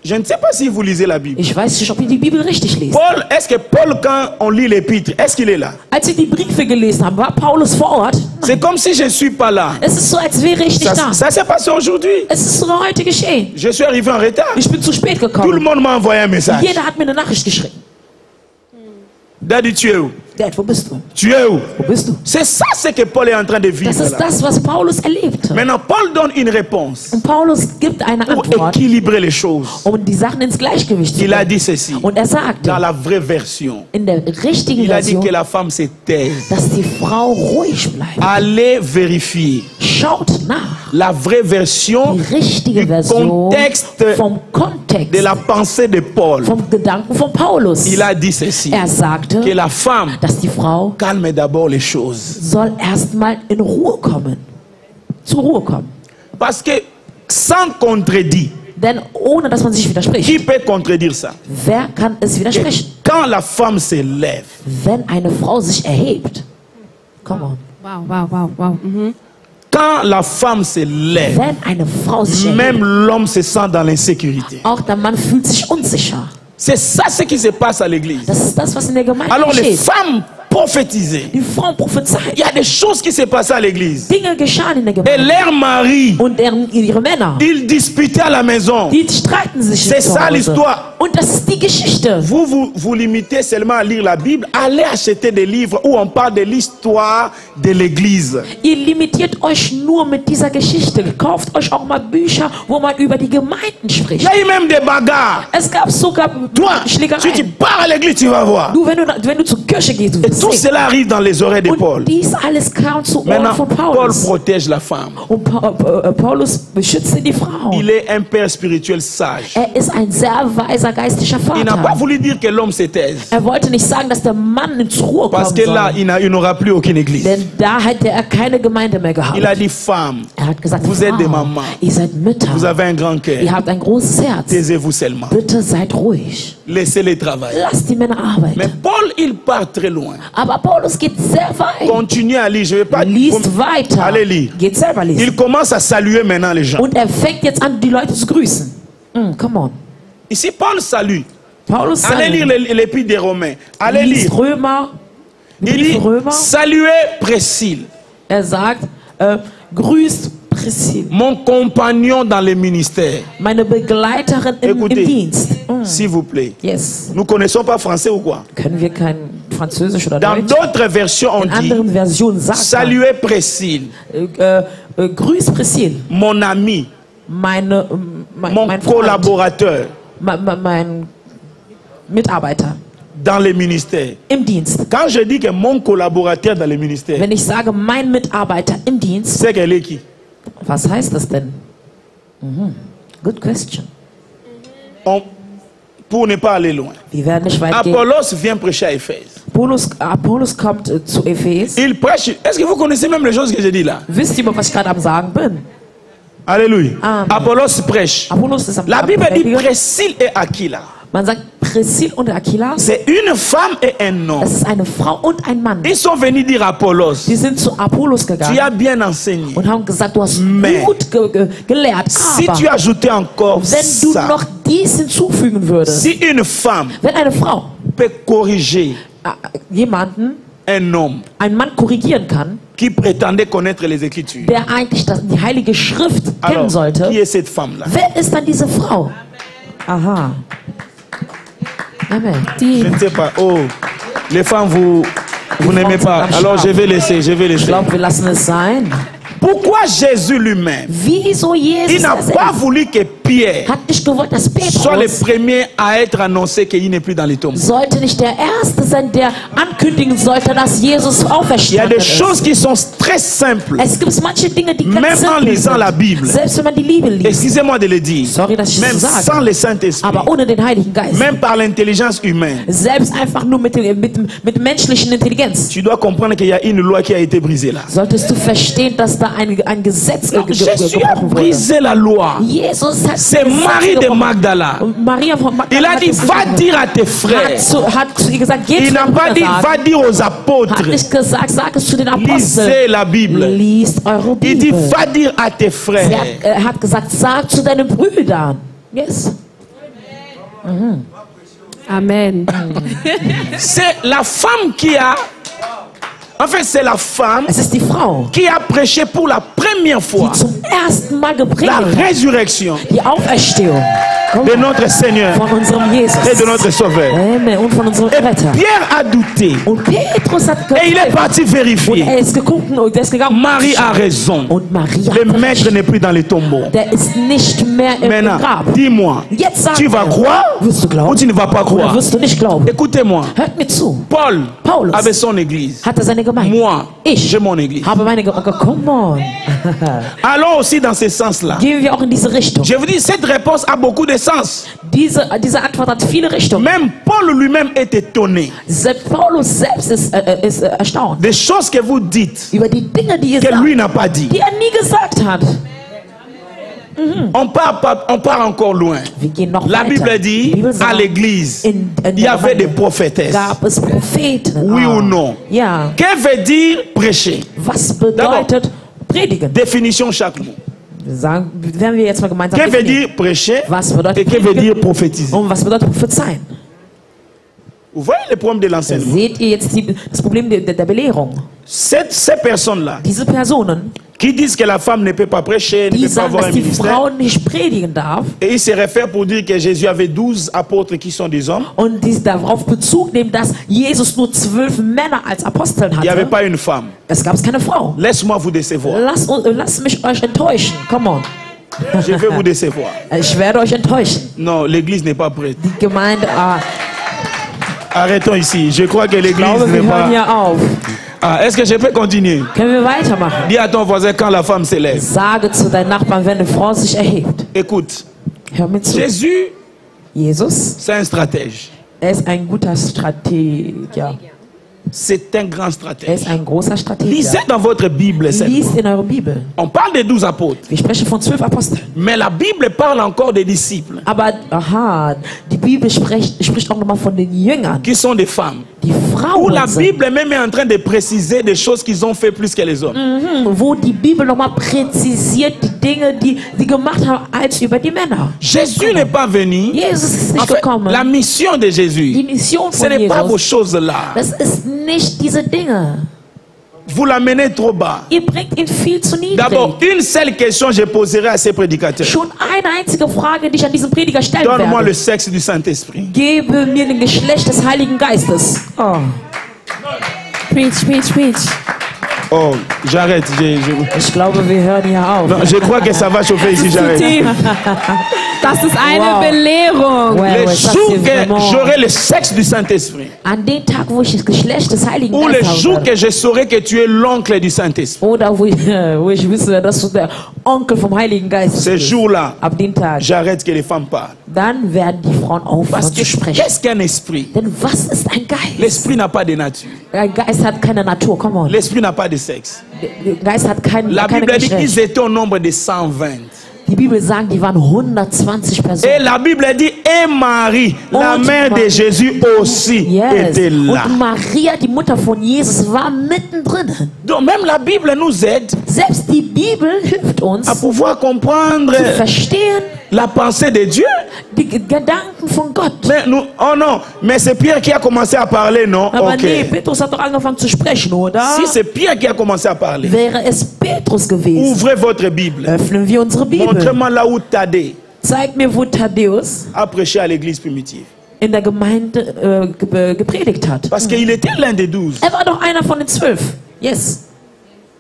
Je ne sais pas si vous lisez la Bible. Ich weiß nicht, ob ihr die Bibel richtig lest. Paul, est-ce que Paul, quand on lit l'épître, est-ce qu'il est là? Als sie die Briefe gelesen haben, war Paulus vor Ort. C'est comme si je ne suis pas là. Es ist so, als wäre ich nicht da. Ça s'est passé aujourd'hui. Es ist so heute geschehen. Je suis arrivé en retard. Ich bin zu spät Tout le gekommen. monde m'a envoyé un message. Jeder hat mir eine Nachricht geschrieben. Daddy, tu es où? Dad, wo bist du? Tu es où? Wo bist du? C'est ça ce que Paul est en train de vivre Das ist là. das, was Paulus erlebt. Maintenant, Paul donne une réponse Und Paulus gibt eine pour Antwort, équilibrer les choses. um die Sachen ins Gleichgewicht zu Il a bringen. dit ceci, Und er sagte, dans la vraie version. in der richtigen Il a dit Version, que la femme se taise. dass die Frau ruhig bleibt. Allez vérifier. Schaut nach. La vraie version Die richtige du Version contexte vom Kontext, de la pensée de Paul. vom Gedanken von Paulus. Il a dit ceci, Er sagte, que la femme dass die Frau calme d'abord les choses. soll erstmal in Ruhe kommen. Zur Ruhe kommen. Parce que sans contredit, Denn ohne, dass man sich qui widerspricht, peut contredire ça? wer kann es Que widersprechen? quand la femme se lève, Wenn eine Frau sich erhebt. Come on. Wow, wow, wow, wow. Mhm. quand la femme se lève, Wenn eine Frau sich même erhebt, l'homme se sent dans l'insécurité. auch der Mann fühlt sich unsicher. C'est ça ce qui se passe à l'église. Das ist das, was in der Gemeinde Alors les geschieht. femmes prophétisaient. Die Frauen prophezeien. Il y a des choses qui se passaient à l'église. Dinge geschahen in der Et Gemeinde. leurs maris, Und ihre Männer, ils disputaient à la maison. die streiten sich C'est zu ça Hause. l'histoire. Und das ist die Geschichte. Vous limitez seulement à lire la Bible. Allez acheter des livres où on parle de l'histoire de l'église. Ihr limitiert euch nur mit dieser Geschichte. Kauft euch auch mal Bücher, wo man über die Gemeinden Il spricht. y a eu même des bagarres. Es gab sogar Toi, si tu Schlägereien. pars à l'église, tu vas voir. Du, wenn du zur Kirche gehst, du Et wirst tout sehen. cela arrive dans les oreilles de Paul. Und dies alles kam zu Ohren Maintenant, von Paul Paulus. protège la femme. Und Paulus beschützte die Frau. Il est un père spirituel sage. Er ist ein sehr weiser geistlicher Il n'a pas Vater. voulu dire que l'homme se taise. Er wollte nicht sagen, dass der Mann ins Ruhe Parce kommen que là, soll. il n'aura plus aucune église. Denn da hätte er keine Gemeinde mehr gehabt. Il a dit, femme, Er hat gesagt, Vous êtes des Frau, mamans. ihr seid Mütter. vous avez un grand cœur. Ihr habt ein großes Herz. Taisez-vous seulement. Bitte seid ruhig. Laissez-les travailler. Lasst die Männer Mais arbeiten. Paul, il part très loin. Aber Paulus geht sehr weit. Continuez à lire. Je vais pas Liest weiter. Allez lire. Geht selber lesen. Il commence à saluer maintenant les gens. Und er fängt jetzt an, die Leute zu grüßen. Come on. Ici, Paul salue. Paulus Allez lire l'épître des Romains. Allez liest lire. Römer. Il Brief dit, Römer. saluez Priscille, Er sagt, grüßt Priscille, mon compagnon dans le ministère. meine Begleiterin im Écoutez, Dienst. s'il vous plaît. Yes. Nous connaissons pas français ou quoi? Können wir kein Französisch oder Dans Deutsch? d'autres versions, on In dit, anderen Versionen sagt saluez Priscille, man, grüß Priscille, mon ami, mein mon Freund, collaborateur mein Mitarbeiter dans le ministère. im Dienst. Quand je dis que mon collaborateur dans le ministère, Wenn ich sage, mein Mitarbeiter im Dienst, c'est qu'elle est qui? was heißt das denn? Good question. Pour ne pas aller loin. Wir werden nicht weit gehen. Apollos vient prêcher à Éphèse. Apollos kommt zu Ephes. Il prêche. Est-ce que vous connaissez même les choses que je dis là? Wisst ihr mal, was ich gerade am Sagen bin? Alléluia. Amen. Apollos prêche. Apollos ist am La Bible dit Predigen. Priscille et Aquila. Man sagt Priscille und Aquila. C'est une femme et un homme. Es ist eine Frau und ein Mann. Ils sont venus dire à Apollos, Die sind zu Apollos tu gegangen as bien enseigné. und haben gesagt, du hast Mais gut gelehrt. Si Aber tu ajoutais encore wenn du ça, noch dies hinzufügen würdest, si une femme wenn eine Frau peut corriger jemanden, un homme einen Mann korrigieren kann, qui prétendait connaître les Écritures, der eigentlich die Heilige Schrift kennen alors sollte, qui est cette femme-là? wer ist dann diese Frau? Aha. Amen. Je ne sais pas. Oh, les femmes, vous n'aimez pas. Alors je vais laisser, je vais Ich laisser. glaube, wir lassen es sein. Pourquoi Jésus lui-même, Wieso il Jesus n'a pas selbst voulu que Pierre hat nicht gewollt, dass soit le Petrus premier à être annoncé qu'il n'est plus dans les tombes? sollte nicht der Erste sein, der ankündigen sollte, dass Jesus Il y a auferstanden des ist. choses qui sont très simples. Es gibt manche Dinge, die Même ganz en simpel lisant la sind. Bible. Selbst wenn man die Liebe liest. Excusez-moi de le dire. Sorry, dass ich Même das so sans sage. le Saint-Esprit, Aber ohne den Heiligen Geist. même par l'intelligence humaine, Selbst einfach nur mit menschlichen Intelligenz. tu dois comprendre qu'il y a une loi qui a été brisée là. Solltest du verstehen, dass da ein Gesetz Jésus a gebrochen wurde. brisé la loi. Jesus hat C'est Marie de Magdala. Und Maria von Magdala Il a hat dit, es va gesagt. dire à tes frères. Hat zu ihr gesagt, geh Il zu n'a deinen pas dit, Brüdern va sagen. dire aux Hat apôtres. nicht gesagt, sag es zu den Aposteln. Lisez la Bible. Liest eure Il dit, Bibel. va dire à tes Er frères. hat gesagt, sag zu deinen Brüdern. Yes. Amen. C'est la femme qui a... En fait, c'est la femme Es ist die Frau, qui a prêché pour la première fois die zum ersten Mal la gepredigt hat, résurrection die Auferstehung de notre Seigneur von unserem Jesus. et de notre Sauveur. Amen. Und von unserem Et Retter. Pierre a douté Und Petrus hat et il est gezweifelt. parti Und vérifier. ist geguckt und ist gegangen. Marie a raison. Und Maria Le hat maître recht. n'est plus dans les tombeaux. Der ist nicht mehr im Maintenant, Grab. dis-moi, Jetzt sag tu vas mir, croire wirst du ou glauben tu ne vas pas oder croire? wirst du nicht glauben? Écoutez-moi, Hört mir zu. Paul avait son église. Hat seine Gemeinde. Moi, Ich j'ai mon église. habe meine Gemeinde. Come on. Allons aussi dans ce sens-là. Gehen wir auch in diese Richtung. Je vous dis, cette réponse a beaucoup de sens. Diese Antwort hat viele Richtungen. Même Paul lui-même est étonné Selbst Paulus selbst ist erstaunt des choses que vous dites über die Dinge, die, que lui n'a pas dit. die nie gesagt hat. On part encore loin. Wir gehen noch La weiter. Bible Die dit, Bibel à sagt, l'église, in il y der avait des Gemeinde prophétesses. gab es Propheten. Oui ou non? Ja. Que veut dire prêcher? Was bedeutet predigen? Définition chaque mot. Sagen, werden wir jetzt mal gemeinsam Que veut definieren. dire prêcher Was bedeutet et que veut predigen dire prophétiser? und was bedeutet prophezeien? Vous voyez le problème de l'enseignement? Seht ihr jetzt das Problem der Belehrung? Ces personnes-là Diese Personen, qui disent que la femme ne peut pas prêcher, ne die peut pas sagen, avoir dass un die ministère, Frau nicht predigen darf et ils se réfèrent pour dire que Jésus avait 12 apôtres qui sont des hommes. und die darauf Bezug nehmen, dass Jesus nur 12 Männer als Aposteln Il n'y avait hatte. pas une femme. Es gab keine Frau. Laisse-moi vous décevoir. Lasst mich euch enttäuschen. Come on. Je vais vous décevoir. Ich werde euch enttäuschen. Non, l'église n'est pas prête. Die Gemeinde, Arrêtons ici. Je crois que ich l'église glaube, n'est wir hören pas... hier auf. Ah, est-ce que je peux continuer? Können wir weitermachen? Dis à ton voisin quand la femme s'élève. Sage zu deinen Nachbarn, wenn eine Frau sich erhebt. Écoute, Hör mir zu. Jésus, Jesus, c'est un stratège. ist ein guter Strategier. C'est un grand Er stratège. ist ein großer Strategier. Lisez dans votre Bible. Liest in eurer Bibel. On parle des 12 apôtres. Wir sprechen von 12 Aposteln. Mais la Bible parle encore des disciples, Aber, die Bibel spricht auch nochmal von den Jüngern. qui sont des femmes. Die Où Frauen la sind. Bible même est en train de préciser des choses qu'ils ont fait plus que les hommes. Wo die Bibel nochmal präzisiert die Dinge, die sie gemacht haben, als über die Männer. Jésus n'est pas venu. Jesus ist nicht En fait, gekommen. la mission de Die Jésus, Mission ce von n'est pas vos Jesus, choses-là. das ist nicht diese Dinge. Vous l'amenez trop bas. Ihr bringt ihn viel zu niedrig. D'abord, une seule question je poserai à ces prédicateurs. Schon eine einzige Frage, die ich an diesen Prediger stellen Donne-moi le werde. sexe du Saint-Esprit. Gebe mir den Geschlecht des Heiligen Geistes. Oh. Preach, preach, preach. Oh, j'arrête. Ich glaube, wir hören hier auf. Non, je crois que ça va chauffer ici, j'arrête. Das ist eine Wow. Belehrung. Ouais, Le ouais, ça, jour c'est que vraiment- j'aurai le sexe du Saint-Esprit, An den Tag, wo ich das Geschlecht des Heiligen ou le Geistes jour habe, que je saurai que tu es l'oncle du Saint-Esprit, oder wo ich wisse, dass du der Onkel vom Heiligen Geist ce bist, jour-là, ab dem Tag, j'arrête que les femmes parlent. dann werden die Frauen Parce aufhören que zu sprechen. qu'est-ce qu'un esprit? Denn was ist ein Geist? L'esprit n'a pas de nature. Ein Geist hat keine Natur, come on. L'esprit n'a pas de sexe. Der Geist hat keine La Bible dit Geschlecht. qu'ils étaient au nombre de 120. Die Bibel sagt, die waren 120 Et Personen. la Bible dit, et Marie, la Und mère de Marie. Jésus aussi, Yes. était là. Und Maria, die Mutter von Jesus, war mittendrin. Donc même la Bible nous aide Selbst die Bibel hilft uns à pouvoir comprendre zu verstehen la pensée de Dieu. die Gedanken von Gott. Mais nous, oh non, mais c'est Pierre qui a commencé à parler, non? Aber Ok. nee, Petrus hat doch angefangen zu sprechen, oder? Si c'est Pierre qui a commencé à parler, Wäre es Petrus gewesen. ouvrez votre Bible. Öffnen wir unsere Bibel. Montrez-moi là où Thaddée Zeig mir, wo Thaddäus a prêché à l'église primitive. in der Gemeinde gepredigt hat. Parce qu'il était l'un des 12. Er war doch einer von den 12. Yes.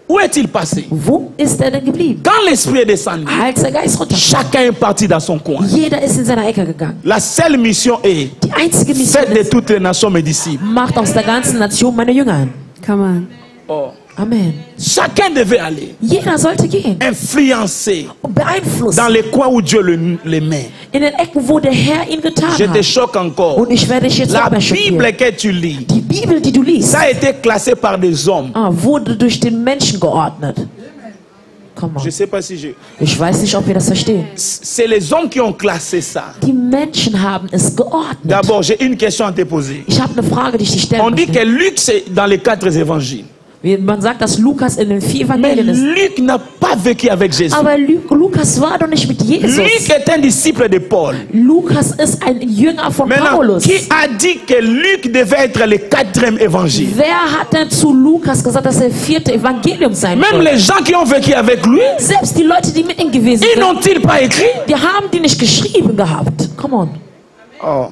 Où est-il passé? Wo ist er denn geblieben? Quand l'esprit est descendu, Als der Geist runter. chacun est parti dans son coin. Jeder ist in seiner Ecke gegangen. La seule mission est, Die einzige Mission faites de ist, toutes les nations mes disciples. macht aus der ganzen Nation meine Jünger. Come on. Oh. Amen. Chacun devait aller, Jeder sollte gehen influencer und beeinflussen. dans les coins où Dieu les met. In den Ecken, wo der Herr ihn getan Je te hat. choque encore. Und ich werde dich jetzt La noch mehr schockieren. Bible que tu lis, Die Bibel, die du liest, ça a été classé par des hommes. wurde durch den Menschen geordnet. Come Je ne on. sais pas si je... Ich weiß nicht, ob wir das verstehen. C'est les hommes qui ont classé ça. Die Menschen haben es geordnet. D'abord, j'ai une question à te poser. Ich habe eine Frage, die ich dir stellen On dit que möchte. Luc, c'est dans les 4 évangiles. Man sagt, dass Lukas in den 4 Mais Evangelien ist. Luc n'a pas vécu avec Jésus. Aber Lukas war doch nicht mit Jesus. Luc est un disciple de Paul. Lukas ist ein Jünger von Maintenant, Paulus. qui a dit que Luc devait être le 4e évangile? Wer hat denn zu Lukas gesagt, dass er 4. Evangelium sein Même soll? les gens qui ont vécu avec lui, Selbst die Leute, die mit ihm gewesen ils sind, n'ont-ils pas écrit? die haben die nicht geschrieben gehabt. Come on. Oh.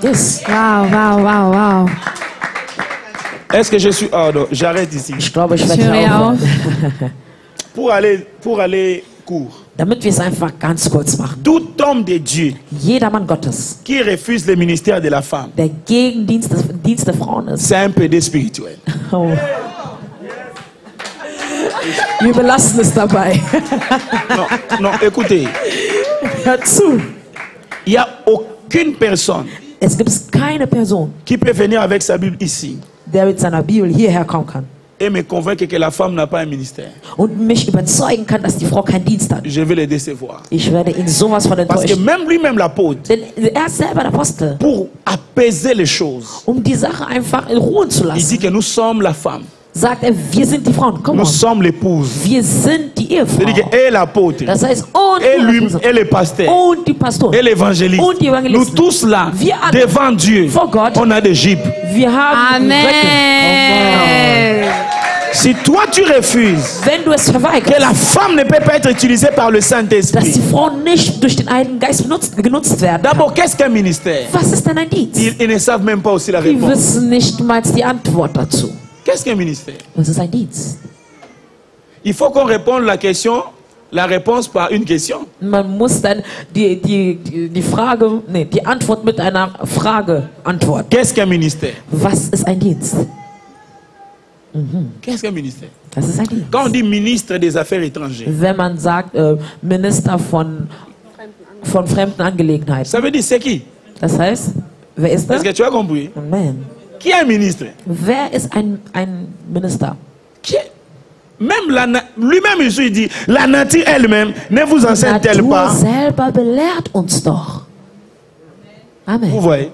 Yes. Wow, wow, wow, wow. Est-ce que je suis... Oh non, j'arrête ici. Ich glaube, ich Ich werde höre hier auf. Pour aller court. Damit wir es einfach ganz kurz machen. Tout homme de Dieu Jeder Mann Gottes, qui refuse le ministère de la femme, der gegen Dienst der Frauen ist. c'est un PD spirituel. Oh. Wir belassen es dabei. Non, non, écoutez, Hör zu. il n'y a aucune personne Es gibt keine Person, qui peut venir avec sa Bible ici der mit seiner Bibel hierher kommen kann et me convaincre que la femme n'a pas un ministère. und mich überzeugen kann, dass die Frau keinen Dienst hat. Je vais le décevoir. Ich werde ihn sowas von Parce que enttäuschen. même lui-même, l'apôtre, Denn er ist selber der Apostel, pour apaiser les choses, um die Sache einfach in Ruhe zu il lassen. dit que nous sommes la femme, Sagt er, wir sind die Frauen. Komm nous on. sommes l'épouse. Wir sind die Ehefrau. C'est-à-dire que et l'apôtre, Das heißt, und et die lui, Apostel, et le pasteur, und die Pastoren, et l'évangéliste, und die nous Evangelisten. tous là, Wir alle devant Dieu, vor Gott. on a des jupes. Wir haben Röcke. Amen. Si toi tu refuses Wenn du es que verweigerst, la femme ne peut pas être utilisée par le dass Saint-Esprit, die Frauen nicht durch den Heiligen Geist genutzt werden. d'abord, qu'est-ce qu'un ministère? Was ist denn ein Dienst? Ils ne savent même pas aussi la Die réponse. wissen nicht mal die Antwort dazu. Qu'est-ce qu'un ministère? Was ist ein Dienst? Il faut qu'on réponde la réponse par une question. Man muss dann die Frage, nee, die Antwort mit einer Frage antworten. Qu'est-ce qu'un ministère? Was ist ein Dienst? Qu'est-ce qu'un ministère? Was ist ein Dienst? Quand on dit ministre des Affaires étrangères, Wenn man sagt, Minister von fremden Angelegenheiten. ça veut dire c'est qui? Das heißt, wer ist das? Est-ce que tu as compris? Amen. Qui est un ministre? Wer ist ein Minister? Qui est- Même lui-même, il dit, la nature elle-même ne vous enseigne-t-elle Natur pas? selber belehrt uns doch. Vous Amen. voyez,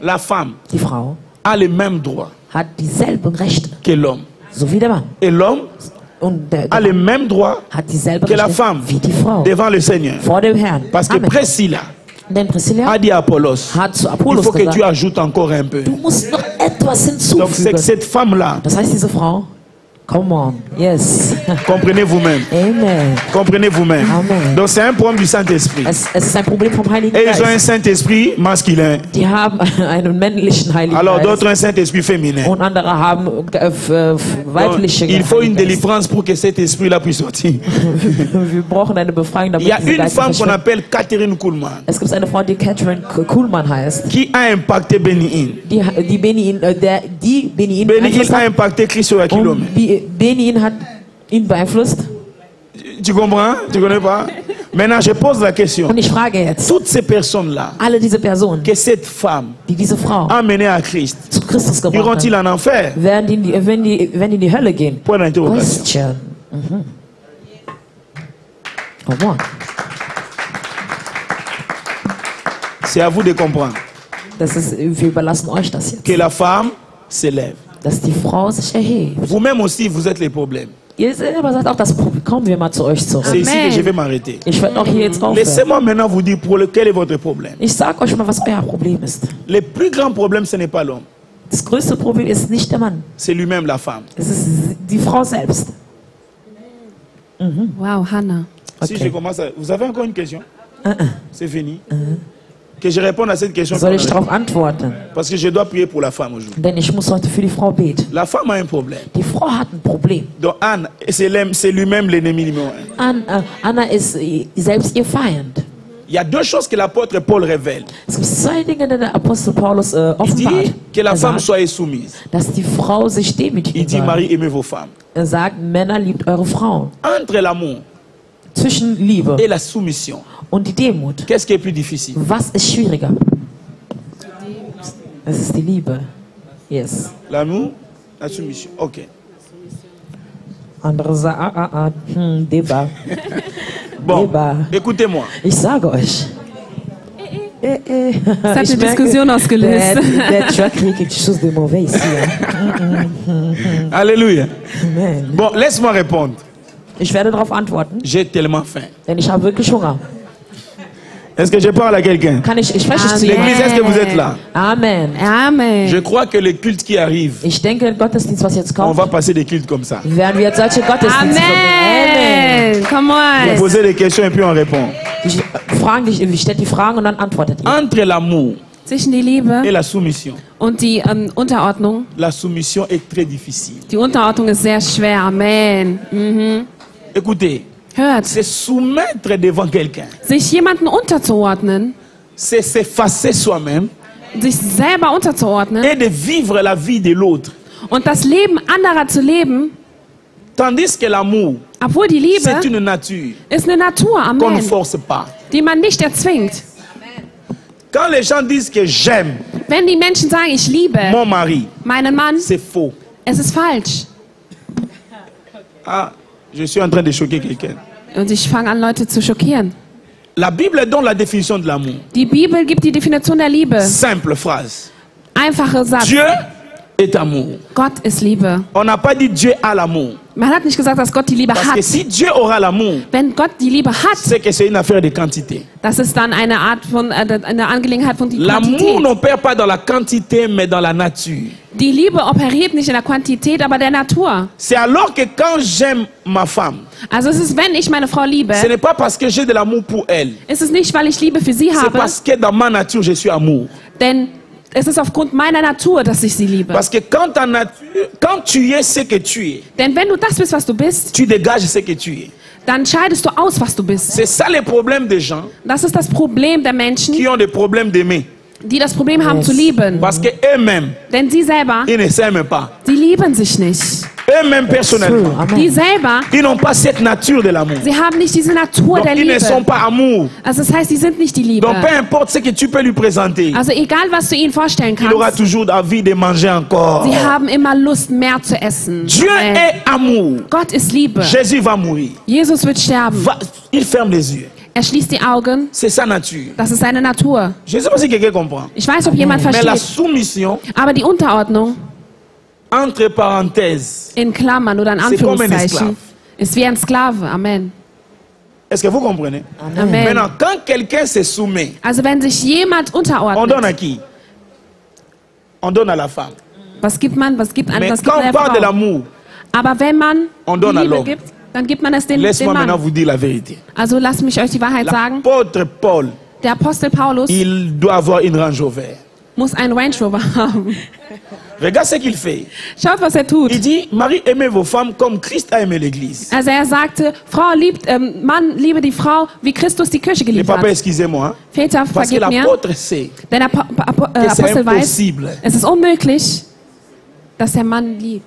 la femme Die Frau a les mêmes droits hat dieselben Rechte, que l'homme. so wie der Mann. Et l'homme Und der a les mêmes droits hat dieselben que la Rechte femme wie die Frau devant le Seigneur. vor dem Herrn. Parce que Amen. Priscilla Denn Priscilla a dit à Apollos, hat zu il Apollos faut que tu gesagt, ajoutes encore un peu. du musst noch etwas Donc c'est hinzufügen. que cette femme-là, Das heißt, diese Frau, come on, yes. comprenez vous-même, Amen. comprenez vous-même. Amen. Donc c'est un problème du Saint-Esprit. Es ist ein Problem vom Heiligen Et ils ont un Geist. Saint-Esprit masculin, Die haben einen männlichen Heiligen alors Geist d'autres un Saint-Esprit féminin. und andere haben Donc, weibliche il faut une Heiligen Geist. délivrance pour que cet esprit-là puisse sortir. Wir brauchen eine Befreiung, Il y damit a diese une Geister femme qu'on verschwinden. appelle Catherine Kuhlman Es gibt eine Frau, die Catherine Kuhlmann heißt, qui a impacté Béni-In. die Beni-In Béni-In beeinflusst a hat. impacté Christ sur Und Beni-In hat ihn beeinflusst. Tu comprends? Tu connais pas? Maintenant, je pose la question. Und ich frage jetzt, Toutes ces personnes-là, alle diese Personen, que cette femme die diese Frau a menées à Christ, zu Christus gebracht iront-ils haben, en enfer? werden die in die Hölle gehen? Point d'interrogation. Question. Come on. C'est à vous de comprendre Das ist, wir überlassen euch das jetzt. que la femme s'élève. Dass die Frau sich erhebt. Vous-même aussi, vous êtes les problèmes. Ihr selber seid auch das Problem. Kommen wir mal zu euch zurück. C'est ici Amen. que je vais m'arrêter. Ich werde auch hier jetzt aufhören. Laissez-moi maintenant vous dire quel est votre problème. Ich sag euch mal, was euer Problem ist. Le plus grand problème, ce n'est pas l'homme. Das größte Problem ist nicht der Mann. C'est lui-même la femme. Es ist die Frau selbst. Wow, Hannah. Si Okay. je commence à... Vous avez encore une question? C'est fini. Que je réponde à cette question. Soll ich darauf antworten? Parce que je dois prier pour la femme aujourd'hui. Denn ich muss heute für die Frau beten. La femme a un problème. Die Frau hat ein Problem. Donc Anne, c'est lui-même l'ennemi numéro un. Anna ist selbst ihr Feind. Il y a deux choses que l'apôtre Paul révèle. Es gibt zwei Dinge, die der Apostel Paulus Il offenbart. dit que la Er femme sagt, soit soumise. dass die Frau sich demütigen Il dit, soll. Marie, aimez vos femmes. Er sagt, Männer, liebt eure Frauen. Entre l'amour Zwischen Liebe et la soumission, und die Demut. qu'est-ce qui est plus difficile? Was ist schwieriger? Es ist die Liebe. Yes. L'amour, la soumission. Ok. Andere sagen, Deba. Bon, Débat. écoutez-moi. Ich sage euch, Das hat eine Diskussion ausgelöst. Tu vas créer quelque chose de mauvais ici. Hein? Alléluia. Amen. Bon, laisse-moi répondre. Ich werde darauf antworten, J'ai tellement faim. denn ich habe wirklich Hunger. Est-ce que je parle à quelqu'un? Ich spreche zu Amen. dir. L'église, est-ce que vous êtes là? Amen. Amen. Je crois que les cultes qui arrivent, Ich denke, der Gottesdienst, was jetzt on kommt, va passer des cultes comme ça. werden wir jetzt solche Gottesdienste verbringen. Amen. Come Vous on. posez des questions et puis on répond. Ich stelle die Fragen und dann antwortet ihr. Entre l'amour Zwischen die Liebe et la soumission, und die Unterordnung. la soumission est très difficile. Die Unterordnung ist sehr schwer. Amen. Mhm. Écoutez, Hört, c'est soumettre devant quelqu'un. sich jemanden unterzuordnen, C'est s'effacer soi-même sich selber unterzuordnen et de vivre la vie de l'autre. und das Leben anderer zu leben, Tandis que l'amour, obwohl die Liebe c'est une nature ist eine Natur, qu'on ne Amen, force pas. die man nicht erzwingt. Quand les gens disent que j'aime Wenn die Menschen sagen, ich liebe mon mari, meinen Mann, c'est faux. es ist falsch. Ah, je suis en train de choquer quelqu'un. Und ich fange an, Leute zu schockieren. La Bible donne la définition de l'amour. Die Bibel gibt die Definition der Liebe. Simple phrase. Einfache Satz. Dieu est amour. Gott ist Liebe. On n'a pas dit Dieu a l'amour. Man hat nicht gesagt, dass Gott die Liebe Parce que hat. si Dieu aura l'amour, Wenn Gott die Liebe hat, c'est que c'est une affaire de quantité. das ist dann eine Art von eine Angelegenheit von die L'amour Quantität. n'opère pas dans la quantité, mais dans la nature. Die Liebe operiert nicht in der Quantität, aber der Natur. C'est alors que quand j'aime ma femme, Also es ist, wenn ich meine Frau liebe, ce n'est pas parce que j'ai de l'amour pour elle. ist es nicht, weil ich Liebe für sie C'est habe, parce que dans ma nature, je suis amour. denn es ist aufgrund meiner Natur, dass ich sie liebe. Parce que quand tu es ce que tu es, Denn wenn du das bist, was du bist, tu dégages ce que tu es. dann scheidest du aus, was du bist. C'est ça le problème des gens Das ist das Problem der Menschen, qui ont des problèmes d'aimer. die das Problem haben zu lieben. Parce qu'eux-mêmes, Denn sie selber, ils ne s'aiment pas. sie lieben sich nicht. Eux-mêmes personnellement, Die Amen. selber, ils n'ont pas cette nature de l'amour. sie haben nicht diese Natur Donc der ils ne sont Liebe. pas amour. Also das heißt, sie sind nicht die Liebe. Donc peu importe ce que tu peux lui présenter, Also egal, was du ihnen vorstellen il aura kannst, toujours envie de manger encore. sie haben immer Lust, mehr zu essen. Dieu Amen. est amour. Gott ist Liebe. Jésus va mourir. Jesus wird sterben. Il ferme les yeux. Er schließt die Augen. C'est sa nature. Das ist seine Natur. Je ne sais pas si quelqu'un comprend. Ich weiß, ob jemand Mais la versteht. soumission, Aber die Unterordnung, entre parenthèses, in Klammern oder in C'est comme un Anführungszeichen, ist wie ein Sklave. Amen. est-ce que vous comprenez? Amen. Maintenant, quand quelqu'un se soumet, Also wenn sich jemand on donne à unterordnet, qui? On donne à la femme. was gibt man? Was gibt Mais was gibt quand man on der parle de Frau? l'amour, Aber wenn man On die donne à Liebe l'homme. gibt, dann gibt man es dem laisse-moi maintenant Mann. vous dire la vérité. Also lasst mich euch die Wahrheit sagen. L'apôtre Paul, Der Apostel Paulus il doit avoir une Range Rover. muss einen Range Rover haben. Regarde ce qu'il fait. Schaut, was er tut. Il dit, Marie, aimez vos femmes comme Christ a aimé l'Église. Also er sagte, Mann, liebe die Frau, wie Christus die Kirche Les geliebt papas, hat. excusez-moi, hein, Väter, parce que vergib mir. l'apôtre sait Denn der que c'est Apostel weiß, impossible, es ist unmöglich, dass der Mann liebt.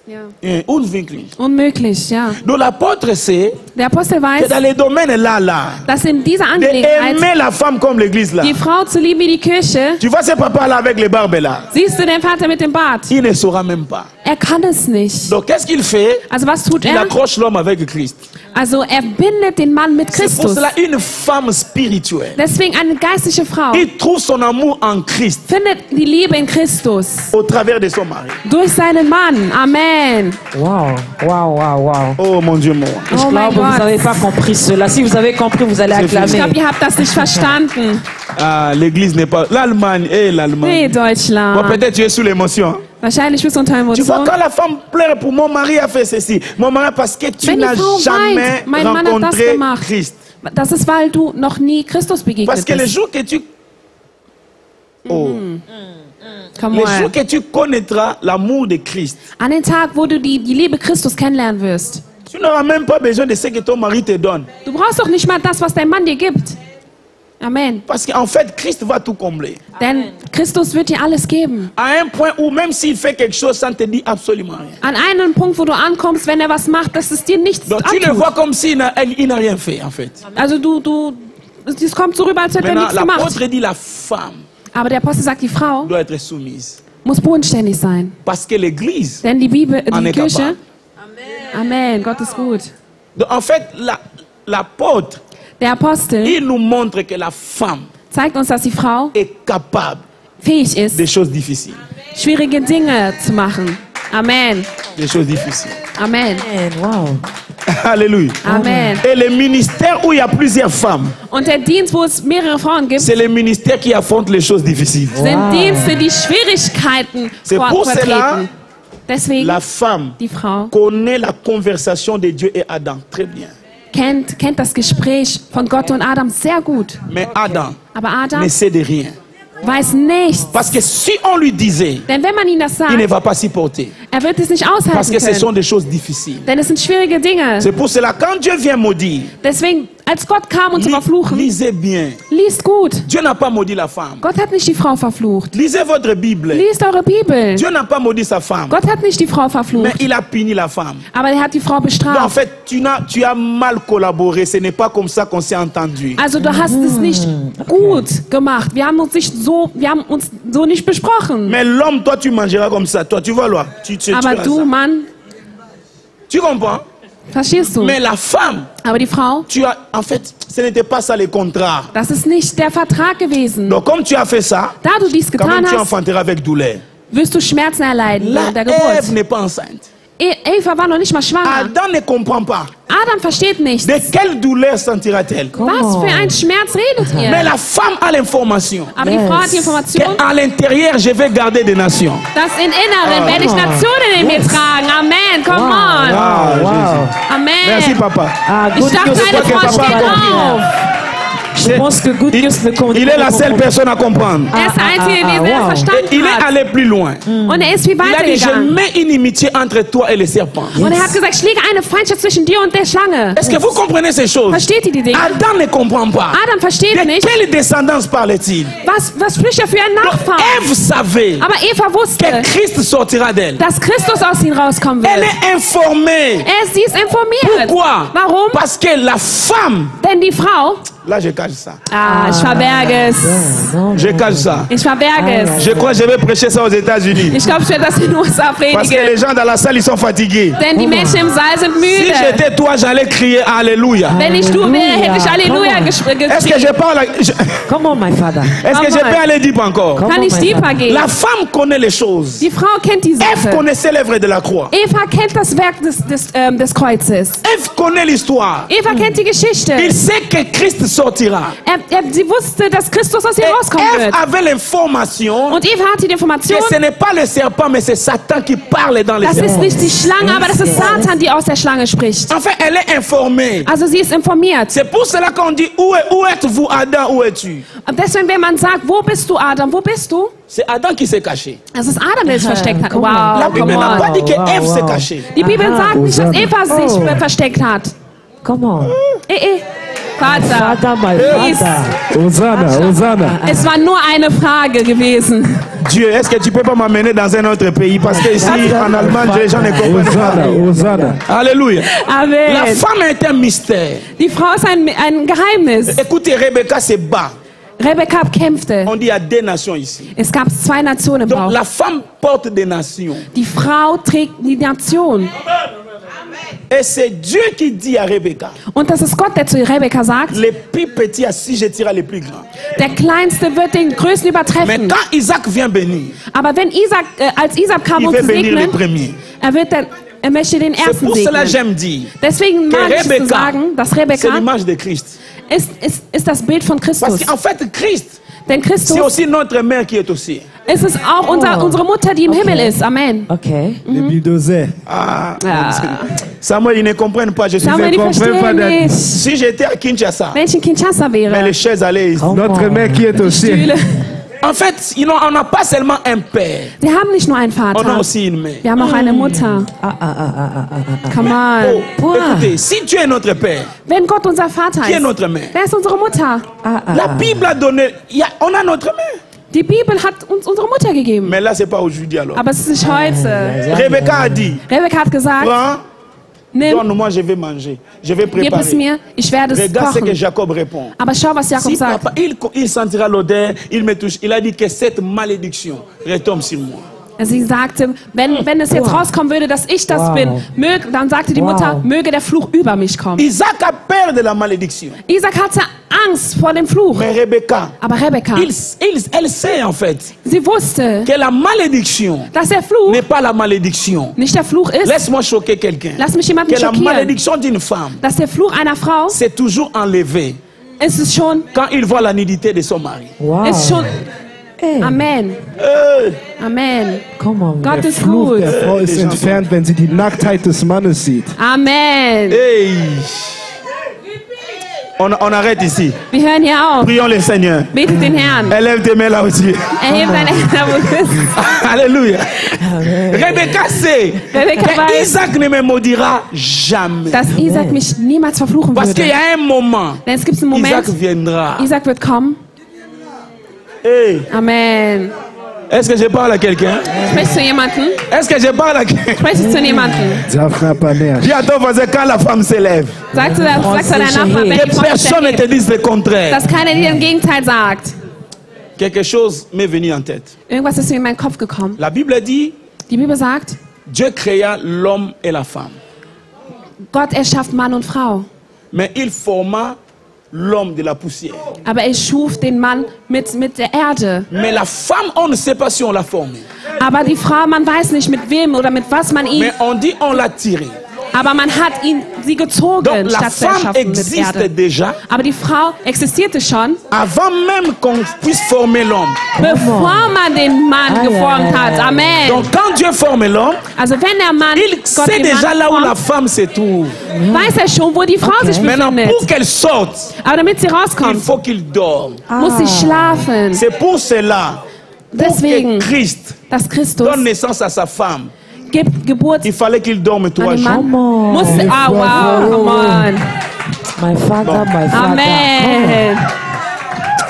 Ja. unwirklich. Unmöglich, ja. Donc l'apôtre sait Der Apostel que weiß, dans les domaines là, dass in dieser d'aimer Angelegenheit la femme comme l'Église là. die Frau zu lieben wie die Kirche, Tu vois ce papa là avec les barbes là, siehst du den Vater mit dem Bart? il ne saura même pas. Er kann es nicht. Donc qu'est-ce qu'il fait? Also was tut Il er? accroche l'homme avec Christ. Also er bindet den Mann mit C'est pour Christus. cela une femme spirituelle. Deswegen eine geistliche Frau Il trouve son amour en Christ findet die Liebe in Christus. au travers de son mari. Durch seinen Mann. Amen. Wow, wow, wow, wow. Oh mon Dieu, moi. Je Oh mein glaube, vous Gott. n'avez pas compris cela. Si vous avez compris, vous allez C'est Ich acclamer. glaube, ihr habt das nicht verstanden. Ah, l'église n'est pas. L'Allemagne, l'Allemagne. Nee, Bon, Deutschland. peut-être tu es sous l'émotion. Hein. Wahrscheinlich bist du unter Tu vois, Emotion. quand la femme pleure pour mon mari a fait ceci, mon mari, parce que tu Wenn die n'as Frau jamais weint, mein Mann hat das rencontré gemacht. Christ. Das ist, weil du noch nie Christus Parce begegnet que le bist. jour que tu. Oh. Come Le jour on. que tu connaîtras l'amour de Christ, An den Tag, wo du die Liebe Christus kennenlernen wirst. tu n'auras même pas besoin de ce que ton mari te donne. Du brauchst doch nicht mal das, was dein Mann dir gibt. Amen. Parce qu'en fait, Christ va tout combler. Denn Christus wird dir alles geben. À un point où même s'il fait quelque chose, ça ne te dit absolument rien. An einem Punkt, wo du ankommst, wenn er was macht, dass es dir nichts Donc tu le antut. vois comme s'il n'a il n'a rien fait en fait. Also es kommt so rüber, als hätte er Maintenant, nichts gemacht. l'apôtre dit la femme Aber der Apostel sagt, die Frau doit être soumise. muss bodenständig sein. Parce que l'Église Denn die en est Kirche, capable. Amen, Gott ist gut. Donc, en fait, l'apôtre Der Apostel il nous montre que la femme zeigt uns, dass die Frau est capable fähig ist, des choses difficiles. schwierige Dinge zu machen. Amen. Des choses difficiles. Amen. Wow. Alléluia. Amen. Et le ministère où il y a plusieurs femmes, Und der Dienst, wo es mehrere Frauen gibt, c'est le ministère qui affronte les choses difficiles. sind Dienste, die Schwierigkeiten C'est pour cela, vertreten. Deswegen, la femme die Frau connaît la conversation de Dieu et Adam très bien. kennt das Gespräch von Gott und Adam sehr gut. Mais Adam Aber Adam ne sait de rien. weiß nichts. Parce que si on lui disait, Denn wenn man ihm das il ne sagt, va pas s'y porter. er wird es nicht Parce aushalten que ce sont können. des choses difficiles. Denn es sind schwierige Dinge. C'est pour cela, quand Dieu vient maudire, Deswegen, als Gott kam, um zu verfluchen, lisez bien. liest gut. Dieu n'a pas maudit la femme. Gott hat nicht die Frau verflucht. Lisez votre Bible. Liest eure Bibel. Dieu n'a pas maudit sa femme. Gott hat nicht die Frau Mais verflucht. il a puni la femme. Aber er hat die Frau Donc, en bestraft. fait, tu as mal collaboré. Ce n'est pas comme ça qu'on s'est entendu. Also du hast es nicht gut gemacht. Wir haben uns so nicht besprochen. Mais l'homme, toi, tu mangeras comme ça. Toi, tu vois, là. Tu Aber feras du, ça. Mann, Tu comprends? verstehst du? Mais la femme, Aber die Frau, en fait, ce n'était pas ça le contrat. das ist nicht der Vertrag gewesen. Donc, comme tu as fait ça, Da du dies quand même, getan tu hast, enfanteras avec douleur. wirst du Schmerzen erleiden Là, während der Ève Geburt. n'est pas enceinte. Eva war noch nicht mal schwanger. Adam ne comprend pas. Adam versteht nichts. De quelle douleur sentira-t-elle? Was für ein Schmerz redet Mais ihr? la femme a l'information Aber die Frau hat die Information, qu'à l'intérieur, je vais garder des nations. dass in Inneren werde ich Nationen in mir tragen. Amen. Come on. Ah, Wow. Amen. Merci, papa. Ah, Ich good dachte, news. eine que Frau papa steht a compris. auf. Je pense que good news ne compte Il est la seule personne à comprendre. Er ist der Einzige gewesen, der es Et verstanden il est hat. allé plus loin. Und er ist viel Il a weiter dit, je gegangen. mets une inimitié entre toi et le serpent. Und er hat gesagt, ich lege eine Feindschaft zwischen dir und der Schlange. Est-ce que vous comprenez ces choses? Versteht ihr die Dinge? Adam ne comprend pas. Adam versteht De nicht, quelle descendance parle-t-il? was spricht er für einen Donc, Nachfahren. Ève savait Aber Eva wusste, que Christ sortira d'elle. dass Christus aus ihnen rauskommen Elle wird. est informée. Sie ist informiert. Pourquoi? Warum? Parce que la femme, Denn die Frau, là je cache ça. ich verberge es. Je cache ça. Ich verberge es. Je crois que je vais prêcher ça aux États-Unis. Ich glaube, ich werde das in den USA Parce que predigen. les gens dans la salle, ils sont fatigués. Denn die Menschen im Saal sind Si müde. j'étais toi, j'allais crier Alléluia. Wenn ich du wäre, hätte ich Halleluja Est-ce que je parle? Come on, my father. Est-ce que je Come on. peux aller dire encore? Kann ich tiefer gehen? La femme connaît les choses. Die Frau kennt die Ève Sache. connaissait l'œuvre de la croix. Eva kennt das Werk des Kreuzes. Ève connaît l'histoire. Eva kennt die Geschichte. Il sait que Christ sortira. Sie wusste, dass Christus aus ihr Et rauskommen Ève wird. avait l'information Und Eva hatte die Information, que ce n'est pas le serpent, mais c'est Satan qui parle dans les das ist serpents. nicht die Schlange, aber das ist Satan, die aus der Schlange spricht. Enfin, elle est informée. Also sie ist informiert. C'est pour cela qu'on dit où êtes-vous, Adam, où es-tu? Und deswegen, wenn man sagt, wo bist du, Adam, wo bist du? C'est Adam qui s'est caché. Es ist Adam, der sich versteckt hat. Come on. La Wow, Bible come n'a pas on. dit que Wow, Ève wow. s'est cachée. Die Bibel Aha, sagt nicht, dass Eva sich Oh. versteckt hat. Come on. Vater. Father, my Please. father. Hosanna, Hosanna. Es war nur eine Frage gewesen. Dieu, est-ce que tu peux pas m'amener dans un autre pays? Parce que ici, en Allemagne, les gens ne comprennent Hosanna, pas. Hosanna. Alléluia. La Amen. femme est un mystère. Die Frau ist ein Geheimnis. Écoutez, Rebecca se bat. Rebekka kämpfte. On dit il y a deux nations ici. Es gab 2 Nationen im Donc Bauch. la femme porte des nations. Die Frau trägt die Nation. Et c'est Dieu qui dit à Rebecca, Und das ist Gott, der zu Rebekka sagt, les plus petits assis jettera les plus grands. der Kleinste wird den Größten Mais übertreffen. quand Isaac vient bénir, Aber wenn als Isaac kam, il um veut zu bénir les segnen, premiers. er möchte den C'est Ersten pour cela segnen. j'aime dire Deswegen que mag ich zu Rebecca, sagen, dass c'est Rebekka l'image de Christ. ist das Bild von Parce Christus. qu'en fait, Christ, Denn c'est Christus aussi notre mère qui est aussi. ist es auch unsere Mutter, die im Himmel ist. Amen. Okay. Les bulldozers. Ah, Ja. Samuel, ils ne comprennent pas. Je suis Samuel, die comprends pas, verstehen Daddy. nicht. Si j'étais à Kinshasa, Wenn ich in Kinshasa mais wäre, les chaises allaient ici. Come Notre on. mère qui est au ciel. Stühle. En fait, on n'a pas seulement un père, Wir haben nicht nur einen on a Vater, aussi une mère. wir haben auch eine Mutter. Come Oh, on. écoutez, si Dieu est notre père, Wenn Gott unser Vater qui est ist, notre mère? wer ist unsere Mutter? La Bible a donné, on a notre mère. Die Bibel hat uns unsere Mutter gegeben. Mais là, c'est pas aujourd'hui alors. Aber es ist nicht heute. Rebecca a dit, Rebekka hat gesagt, prends, nimm, donne-moi, je vais manger. Je vais gib es préparer. mir, ich werde es Regarde ce que kochen. Jacob répond. Aber schau, was Jakob Si sagt. papa, il sentira l'odeur, il me touche. Il a dit que cette malédiction retombe sur moi. Sie sagte, wenn es jetzt rauskommen würde, dass ich das bin, dann sagte die Mutter, möge der Fluch über mich kommen. Isaac a peur de la malédiction. Isaac hatte Angst vor dem Fluch. Mais Rebecca, Aber Rebekka, elle sait en fait sie wusste, que la malédiction dass der Fluch n'est pas la malédiction. nicht der Fluch ist. Laisse-moi choquer quelqu'un. Lass mich jemanden Que la schockieren. malédiction d'une femme, Dass der Fluch einer Frau c'est toujours enlevé ist es schon, quand il voit la nudité de son mari. Wow. ist schon. Hey, Amen. Amen. come on. Gott Der ist Fluch gut. der Frau ist entfernt, wenn sie die Nacktheit des Mannes sieht. Amen. Hey. On arrête ici. Wir hören hier auf. Prions le Seigneur. Betet den Herrn. Élève tes mains là aussi. Erhebe deine Hände, wo du bist. Alléluia. Rebecca sait Rebekka que weiß, Isaac ne me maudira jamais. dass Isaac mich niemals verfluchen Parce qu'il y würde. a un moment, Denn es gibt einen Isaac Moment, viendra. Isaac wird kommen. Hey. Amen. Est-ce que je parle à quelqu'un? Sprichst du zu jemandem? Est-ce que je parle à quelqu'un? Sprichst du zu jemandem? Dis à ton voisin quand la femme s'élève, Sag zu deinem Nachbarn, wenn que die Frau sich personne ne te erhebt, dise le contraire. dass keiner dir im Gegenteil sagt. Quelque chose m'est venu en tête. Irgendwas ist mir in meinen Kopf gekommen. La Bible dit, Die Bibel sagt, Dieu créa l'homme et la femme. Gott erschafft Mann und Frau. Mais il forma l'homme de la poussière. Aber er schuf den Mann mit der Erde. Mais la femme, on ne sait pas si on l'a formée. Aber die Frau, man weiß nicht mit wem oder mit was man ihn, Mais on dit on l'a tirée. aber man hat sie gezogen, Donc la statt zu femme erschaffen mit existe Erde. déjà Aber die Frau existierte schon, avant même qu'on puisse former l'homme. bevor man den Mann Aïe, geformt aïe, hat. aïe. Amen. Donc quand Dieu forme l'homme, Also wenn der Mann il Gott sait den déjà Mann là où la formt, femme se trouve. weiß er schon, wo die Frau sich Maintenant, befindet. pour qu'elle sorte, Aber damit sie il rauskommt, faut qu'il dorme. muss sie schlafen. C'est pour cela pour Deswegen, que Christ dass Christus donne naissance à sa femme. gibt Geburt Il fallait qu'il dorme an 3 den jours. Mann. on. Muss, wow, come on. My father, my father. Amen.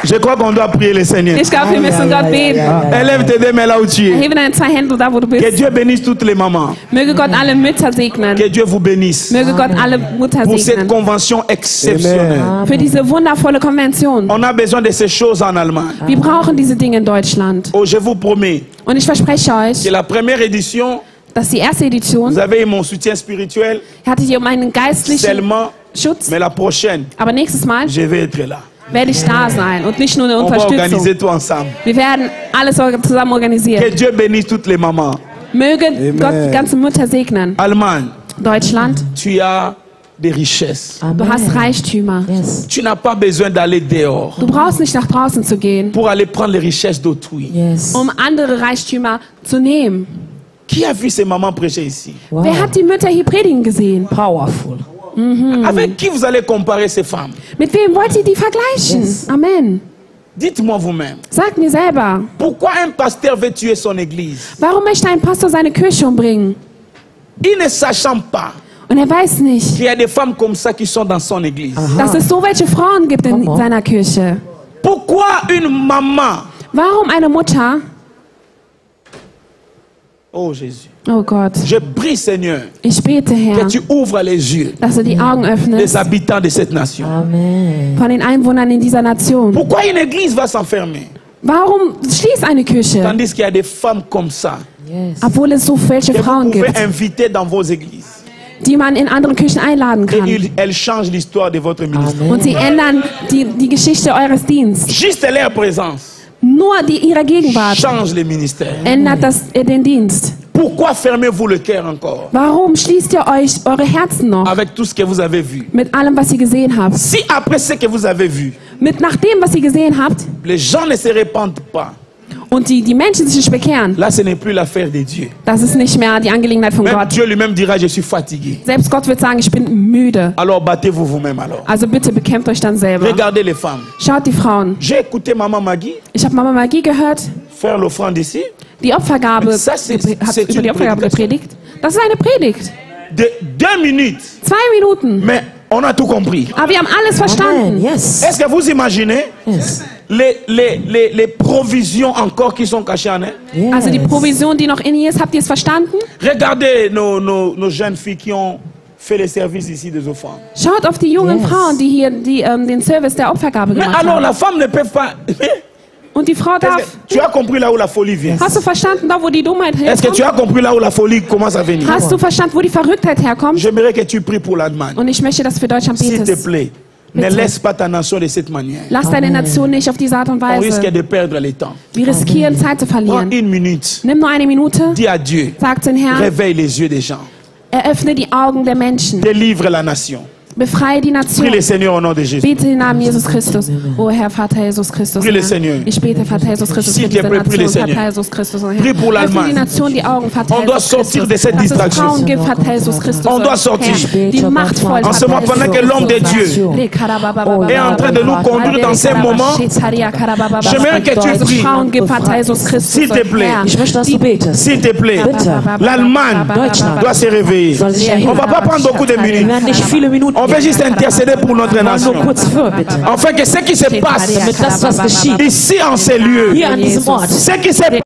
Je crois qu'on doit prier le Seigneur. Ich glaube, wir müssen Gott beten. Élève tes deux mains là où tu es. Erhebe deine zwei Hände da, wo du Que bist. Dieu bénisse toutes les mamans. Möge Gott alle Mütter segnen. Que Dieu vous bénisse Möge Gott alle Mutter pour cette segnen. convention exceptionnelle. Für diese wundervolle Konvention. On a besoin de ces choses en Allemagne. Wir brauchen diese Dinge in Deutschland. Oh, je vous promets Und ich verspreche euch, que la première édition, dass die erste vous Edition avez eu mon soutien spirituel hatte hier um einen geistlichen seulement, Schutz. mais la prochaine, Aber nächstes Mal je vais être là. werde ich da sein und nicht nur eine On va Unterstützung. organiser tout ensemble. Wir werden alles zusammen Que organisieren. Dieu bénisse toutes les mamans. Möge Gott die ganze Mütter segnen. Allemagne, Deutschland, tu as des richesses. du hast Reichtümer. Yes. Tu n'as pas besoin d'aller dehors Du brauchst nicht nach draußen zu gehen, pour aller prendre les richesses d'autrui. Yes. um andere Reichtümer zu nehmen. Qui a vu ces mamans prêcher ici? Wow. Wer hat die Mütter hier predigen gesehen? Powerful. Avec qui vous allez comparer ces femmes? Mit wem wollt ihr die vergleichen? Yes. Amen. Dites-moi vous-même. Sagt mir selber, Pourquoi un pasteur veut tuer son église? warum möchte ein Pastor seine Kirche umbringen? Il ne sachant pas Und er weiß nicht, qu'il y a des femmes comme ça qui sont dans son église. dass es so welche Frauen gibt in Come on. seiner Kirche. Pourquoi une maman? Warum eine Mutter? Oh Jésus. Oh Gott, Je prie Seigneur ich bete, Herr, que tu ouvres les yeux dass du die Augen des öffnest habitants de cette nation. Amen. von den Einwohnern in dieser Nation. Pourquoi une église va s'enfermer? Warum schließt eine Kirche, Tandis qu'il y a des femmes comme ça Yes. obwohl es so welche que vous Frauen pouvez gibt, inviter dans vos églises. die man in andere Kirchen einladen Et kann? elles changent l'histoire de votre ministère. Und sie ändern die Geschichte eures Dienstes. Juste leur présence Nur ihre Gegenwart change les ministères. ändert den Dienst. Pourquoi fermez-vous le cœur encore Warum schließt ihr euch eure Herzen noch avec tout ce que vous avez vu? mit allem, was ihr gesehen habt? Si après ce que vous avez vu, Nach dem, was ihr gesehen habt, les gens ne se répandent pas, und die Menschen sich nicht bekehren, là ce n'est plus l'affaire de Dieu. das ist nicht mehr die Angelegenheit von Même Gott. Dieu lui-même dira, je suis fatigué. Selbst Gott wird sagen, ich bin müde. Alors battez-vous vous-même alors. Also bitte bekämpft euch dann selber. Regardez les femmes. Schaut die Frauen. J'ai écouté Maman Maggie Ich habe Mama Magie gehört, faire l'offrande ici. die Opfergabe Ça, c'est hat une über die Opfergabe prédication. gepredigt. Das ist eine Predigt. De 2 minutes. 2 Minuten. Mais on a tout compris. Aber wir haben alles Amen. verstanden. Yes. Est-ce que vous imaginez Yes. les provisions encore qui sont cachées en elle? Yes. Also die Provision, die noch in ihr ist, habt ihr es verstanden? Regardez nos jeunes filles qui ont fait les services ici des offrandes. Schaut auf die jungen Yes. Frauen, die hier den Service der Opfergabe Mais gemacht alors haben. la femme ne peut pas... Und die Frau darf. Tu as compris là où la folie vient? Hast du verstanden, da wo die Dummheit Est-ce que herkommt? tu as compris là où la folie commence à venir? Hast du verstanden, wo die Verrücktheit herkommt? J'aimerais que tu pries pour l'Allemagne. Und ich möchte, dass du für Deutschland S'il te betest. plaît, ne Bitte. laisse pas ta nation de cette manière. Lass deine Nation nicht auf diese Art und On risque Weise. de perdre le temps. Wir riskieren, Zeit zu Prends verlieren. une minute. Nimm nur eine Minute, Dis à Dieu, sag den Herrn, réveille les yeux des gens. eröffne die Augen der Menschen. Délivre la nation. Befreie die Prie Nation. le Seigneur au nom de Jésus. Bete im Namen Jesus Christus. Oh Herr, Vater Jesus Christus. Prie le Herr. Seigneur. Ich bete, Vater Jesus Christus, S'il für te diese plaît, prie le Nation, Seigneur. Vater Jesus Christus. Und Prie pour Herr, öffne l'Allemagne. die Nation die Augen, Vater On doit Jesus sortir Christus. de cette Dass es distraction. Frauen gibt, Vater Jesus Christus. On doit sortir. Herr, die machtvoll, En ce moment, pendant que l'homme de Dieu est en train de nous conduire dans ces moments, j'aimerais que tu pries. Frauen gibt, Vater Jesus Christus. S'il te plaît. Herr, Ich möchte, dass du betest. S'il te plaît, Bitte. l'Allemagne Deutschland doit se réveiller. soll sich On ne erheben. va pas prendre beaucoup de Wir minutes. werden nicht viele Minuten On veut juste intercéder pour notre nur nation. kurz für, bitte. Enfin, que ce qui se passe Damit das, was geschieht, ici en ces lieux, hier an diesem Ort, ce qui se